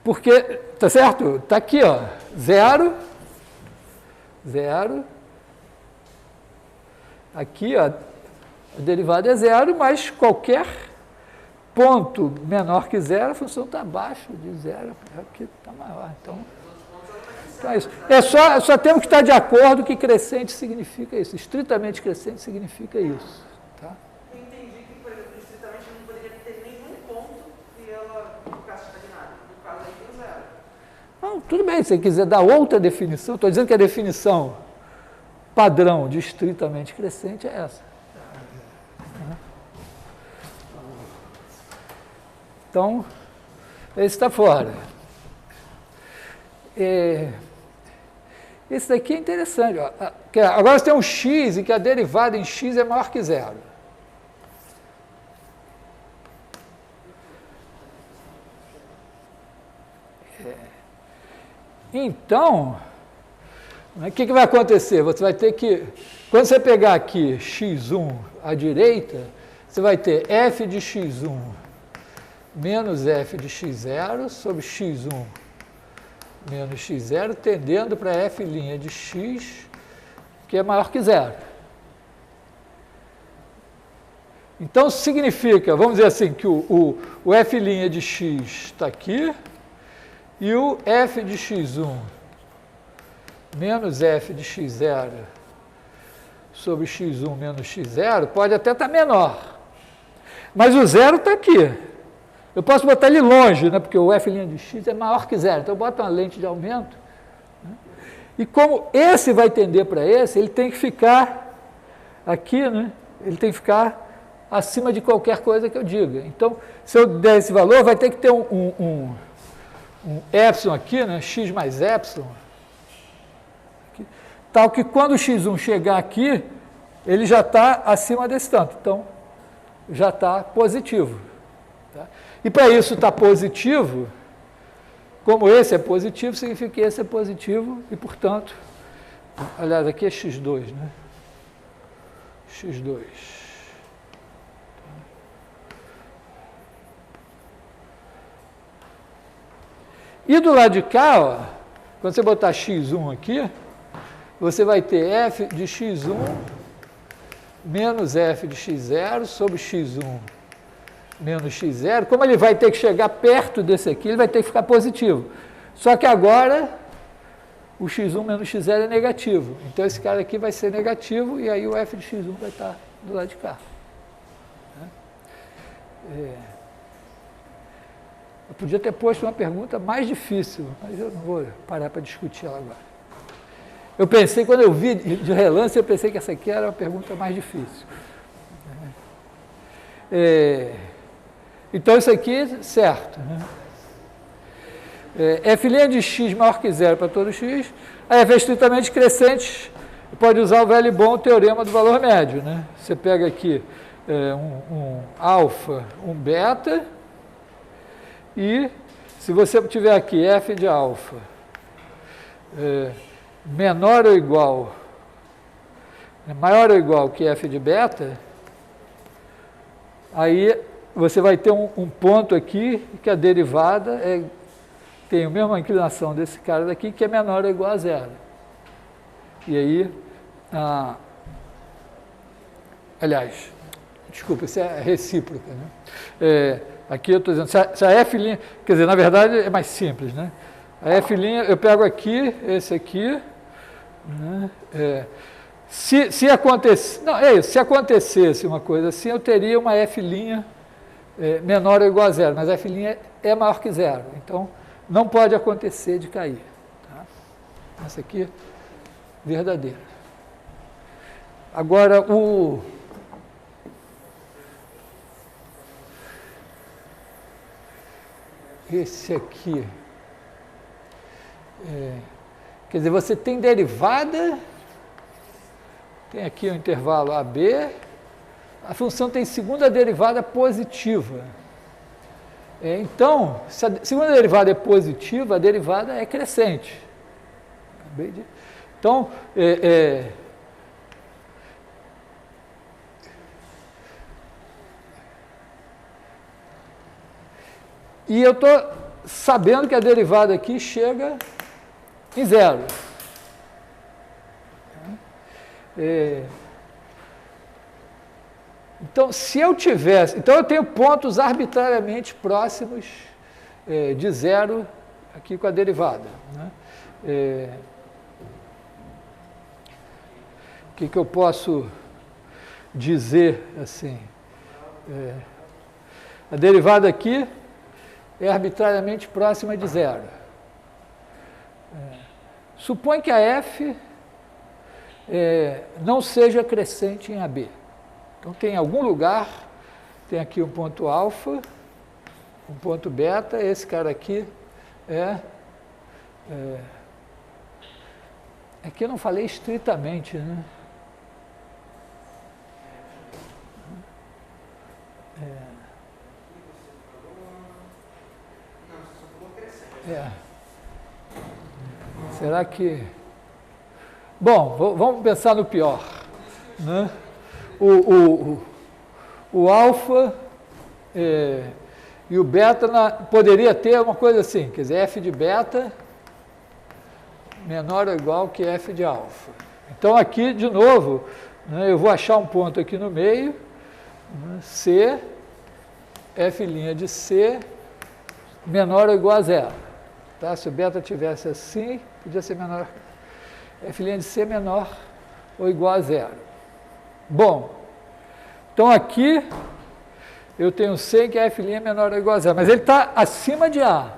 Porque, tá certo? Está aqui, ó, zero, aqui, ó, a derivada é zero, mas qualquer ponto menor que zero, a função está abaixo de zero, aqui está maior. Então é isso. Só temos que estar de acordo que crescente significa isso, estritamente crescente significa isso. Tá?
Eu entendi que, por exemplo, estritamente não poderia ter nenhum ponto que ela ficasse estagnada. No caso aí tem zero.
Não, tudo bem, se você quiser dar outra definição, estou dizendo que a definição padrão de estritamente crescente é essa. Então, esse está fora. Esse daqui é interessante. Ó. Agora você tem um x em que a derivada em x é maior que zero. Então, o que vai acontecer? Você vai ter que, quando você pegar aqui x1 à direita, você vai ter f de x1 menos f de x0 sobre x1 menos x0, tendendo para f' de x, que é maior que zero. Então, significa, vamos dizer assim, que o f' de x está aqui, e o f de x1 menos f de x0 sobre x1 menos x0 pode até estar menor. Mas o zero está aqui. Eu posso botar ele longe, né, porque o f' de x é maior que zero. Então, eu boto uma lente de aumento. Né, e como esse vai tender para esse, ele tem que ficar aqui, né, ele tem que ficar acima de qualquer coisa que eu diga. Então, se eu der esse valor, vai ter que ter um epsilon aqui, né, x mais epsilon, aqui, tal que quando o x1 chegar aqui, ele já está acima desse tanto. Então, já está positivo. Tá? E para isso estar positivo, como esse é positivo, significa que esse é positivo e, portanto, aliás, aqui é x2, né? x2. E do lado de cá, ó, quando você botar x1 aqui, você vai ter f de x1 menos f de x0 sobre x1 menos x0. Como ele vai ter que chegar perto desse aqui, ele vai ter que ficar positivo. Só que agora o x1 menos x0 é negativo. Então esse cara aqui vai ser negativo e aí o f de x1 vai estar do lado de cá. Eu podia ter posto uma pergunta mais difícil, mas eu não vou parar para discutir ela agora. Eu pensei, quando eu vi de relance, eu pensei que essa aqui era uma pergunta mais difícil. Então, isso aqui, certo. Né? F' de x maior que zero para todo x, a f é estritamente crescente, pode usar o velho e bom teorema do valor médio. Né? Você pega aqui um alfa, um beta, e se você tiver aqui f de alfa menor ou igual, maior ou igual que f de beta, aí você vai ter um ponto aqui que a derivada tem a mesma inclinação desse cara daqui, que é menor ou igual a zero. E aí, aliás, desculpa, isso é recíproca, né? Aqui eu estou dizendo, se a f', quer dizer, na verdade é mais simples, né? A f', eu pego aqui, esse aqui, né? Se acontecesse uma coisa assim, eu teria uma f' menor ou igual a zero, mas a f' é maior que zero, então não pode acontecer de cair. Tá? Essa aqui, verdadeira. Agora, esse aqui, quer dizer, você tem derivada, tem aqui o intervalo AB, a função tem segunda derivada positiva. Então, se a segunda derivada é positiva, a derivada é crescente. Então, e eu estou sabendo que a derivada aqui chega em zero. Então, se eu tivesse... Então, eu tenho pontos arbitrariamente próximos de zero aqui com a derivada. Né? O que eu posso dizer assim? A derivada aqui é arbitrariamente próxima de zero. Supõe que a f não seja crescente em AB. Então, tem algum lugar, tem aqui um ponto alfa, um ponto beta, esse cara aqui aqui eu não falei estritamente, né? Será que... Bom, vamos pensar no pior. Né? O alfa e o beta poderia ter uma coisa assim, quer dizer, f de beta menor ou igual que f de alfa. Então, aqui, de novo, né, eu vou achar um ponto aqui no meio, né, C, f' de C menor ou igual a zero. Tá? Se o beta tivesse assim, podia ser menor, f' de C menor ou igual a zero. Bom, então aqui eu tenho C que a f' é menor ou igual a zero, mas ele está acima de A.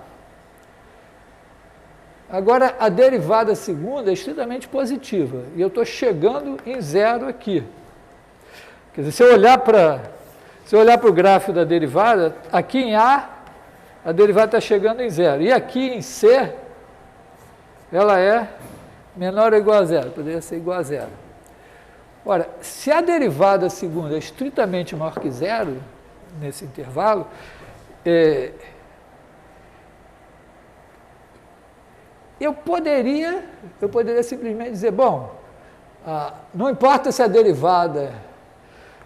Agora, a derivada segunda é estritamente positiva, e eu estou chegando em zero aqui. Quer dizer, se eu olhar para o gráfico da derivada, aqui em A derivada está chegando em zero, e aqui em C, ela é menor ou igual a zero, poderia ser igual a zero. Ora, se a derivada segunda é estritamente maior que zero, nesse intervalo, eu poderia simplesmente dizer, bom, não importa se a derivada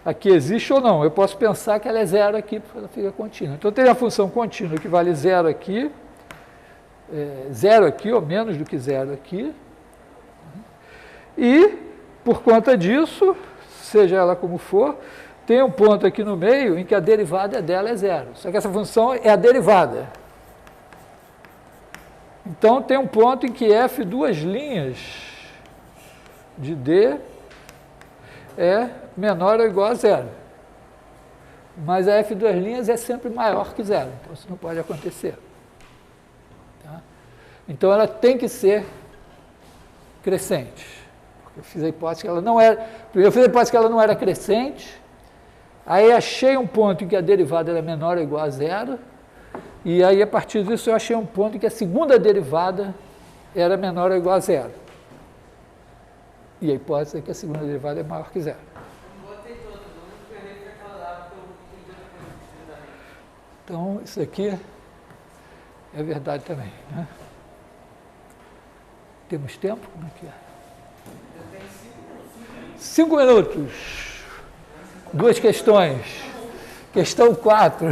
aqui existe ou não, eu posso pensar que ela é zero aqui, porque ela fica contínua. Então, eu tenho a função contínua que vale zero aqui, zero aqui, ou menos do que zero aqui. E, por conta disso, seja ela como for, tem um ponto aqui no meio em que a derivada dela é zero. Só que essa função é a derivada. Então, tem um ponto em que f duas linhas de d é menor ou igual a zero. Mas a f duas linhas é sempre maior que zero. Então, isso não pode acontecer. Tá? Então, ela tem que ser crescente. Eu fiz a hipótese que ela não era... Primeiro, eu fiz a hipótese que ela não era crescente. Aí, achei um ponto em que a derivada era menor ou igual a zero. E aí, a partir disso, eu achei um ponto em que a segunda derivada era menor ou igual a zero. E a hipótese é que a segunda derivada é maior que zero. Então, isso aqui é verdade também. Né? Temos tempo? Como é que é? 5 minutos. 2 questões. Questão 4.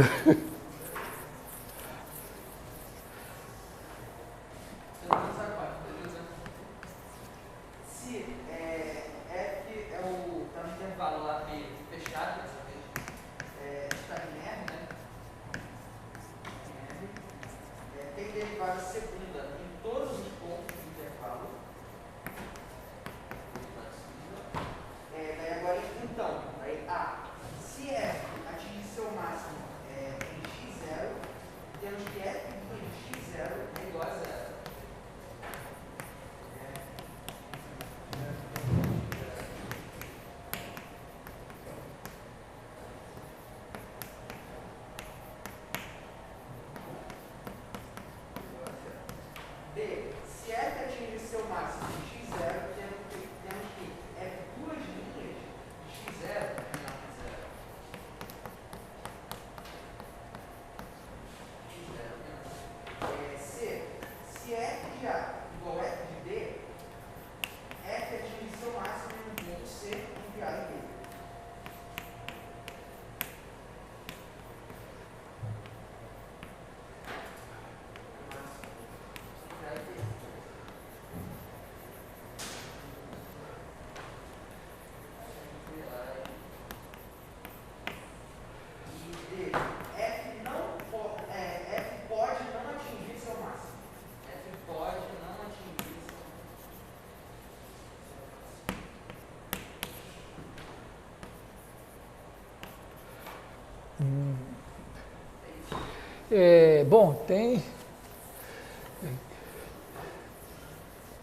Bom, tem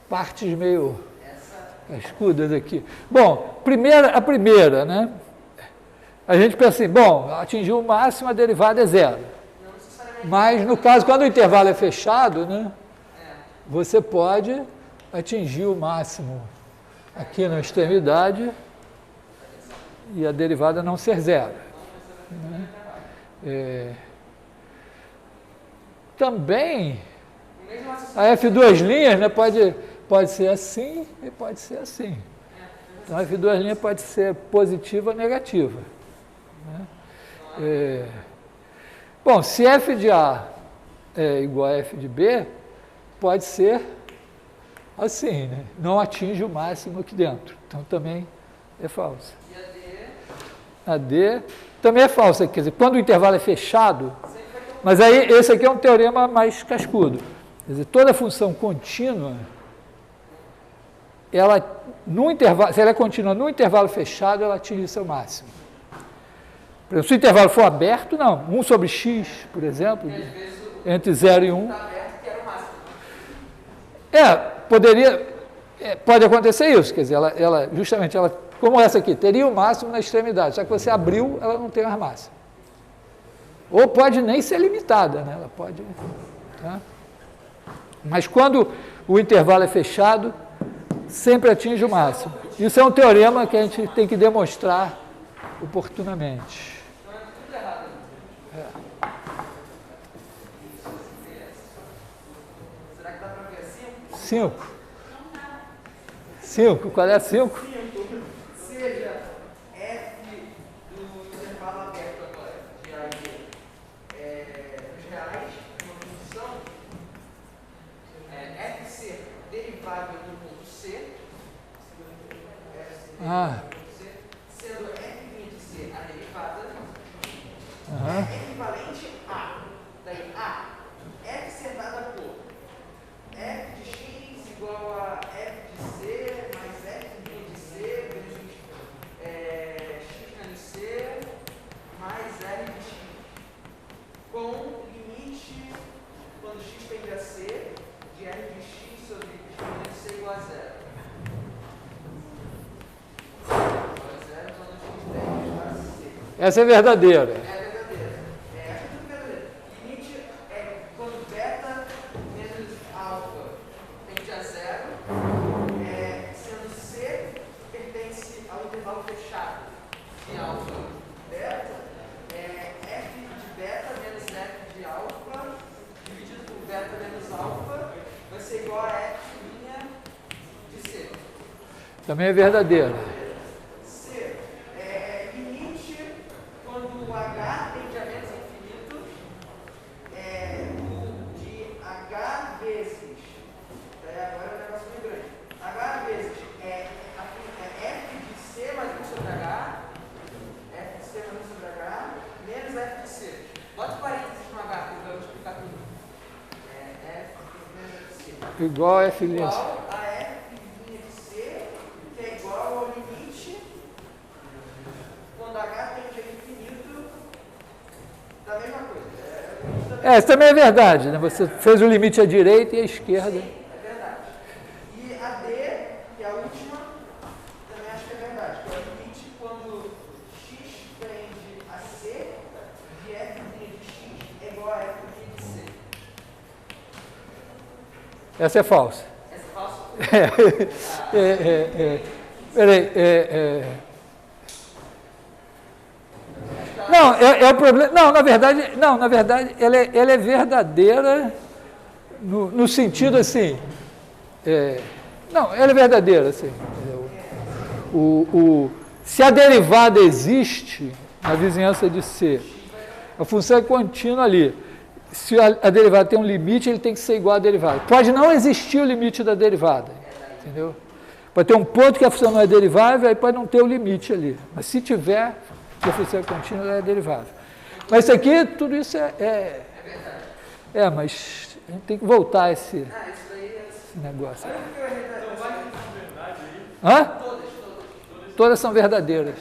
partes meio cascudas aqui. Bom, a primeira, né? A gente pensa assim, bom, atingiu o máximo, a derivada é zero. Mas, no caso, quando o intervalo é fechado, né? Você pode atingir o máximo aqui na extremidade e a derivada não ser zero. Né? Também, a f duas linhas, né, pode ser assim e pode ser assim. Então, a f duas linhas pode ser positiva ou negativa. Né? Bom, se f de A é igual a f de B, pode ser assim, né? Não atinge o máximo aqui dentro. Então, também é falsa. E a D também é falsa. Quer dizer, quando o intervalo é fechado... Mas aí, esse aqui é um teorema mais cascudo. Quer dizer, toda função contínua, ela, no intervalo, se ela é contínua no intervalo fechado, ela atinge seu máximo. Por exemplo, se o intervalo for aberto, não. 1 sobre x, por exemplo, entre 0 e 1. Pode acontecer isso. Quer dizer, justamente, como essa aqui, teria o máximo na extremidade. Só que você abriu, ela não tem mais máximo. Ou pode nem ser limitada, né? Ela pode... Tá? Mas quando o intervalo é fechado, sempre atinge o máximo. Isso é um teorema que a gente tem que demonstrar oportunamente.
Será que dá para ver
5? 5? Qual é a 5?
Seja f do intervalo aberto agora, de A e B, nos reais, uma função
Essa é verdadeira.
É verdadeira. Essa é tudo verdadeira. Limite é quando beta menos alfa tende a zero, sendo C pertence ao intervalo fechado de alfa beta, f de beta menos f de alfa dividido por beta menos alfa vai ser igual a f' de C.
Também é verdadeira.
C limite quando o h tende a menos infinito de h vezes, agora é um negócio bem grande, h vezes f de c mais 1 sobre h, f de c mais 1 sobre h, menos f de c. Bota parênteses no h, que eu vou explicar tudo. F menos f de c.
Igual a f'.
Igual a f de c, que é igual ao limite quando h tende a infinito da mesma coisa.
Essa também é verdade, né? Você fez o limite à direita e à esquerda.
Sim, é verdade. E a D, que é a última, também acho que é verdade. Que é o limite quando x tende a C de f' de x é igual a f' de C.
Essa é falsa.
Essa é falsa?
Peraí, Não, é o problema. Não, na verdade, ela é verdadeira no sentido assim. Não, ela é verdadeira, assim. Se a derivada existe na vizinhança de C, a função é contínua ali. Se a derivada tem um limite, ele tem que ser igual à derivada. Pode não existir o limite da derivada, entendeu? Pode ter um ponto que a função não é derivável, aí pode não ter o limite ali. Mas se tiver, se a função é contínua, ela é derivável. Mas isso aqui, tudo isso mas a gente tem que voltar a esse negócio. Hã? Todas são verdadeiras.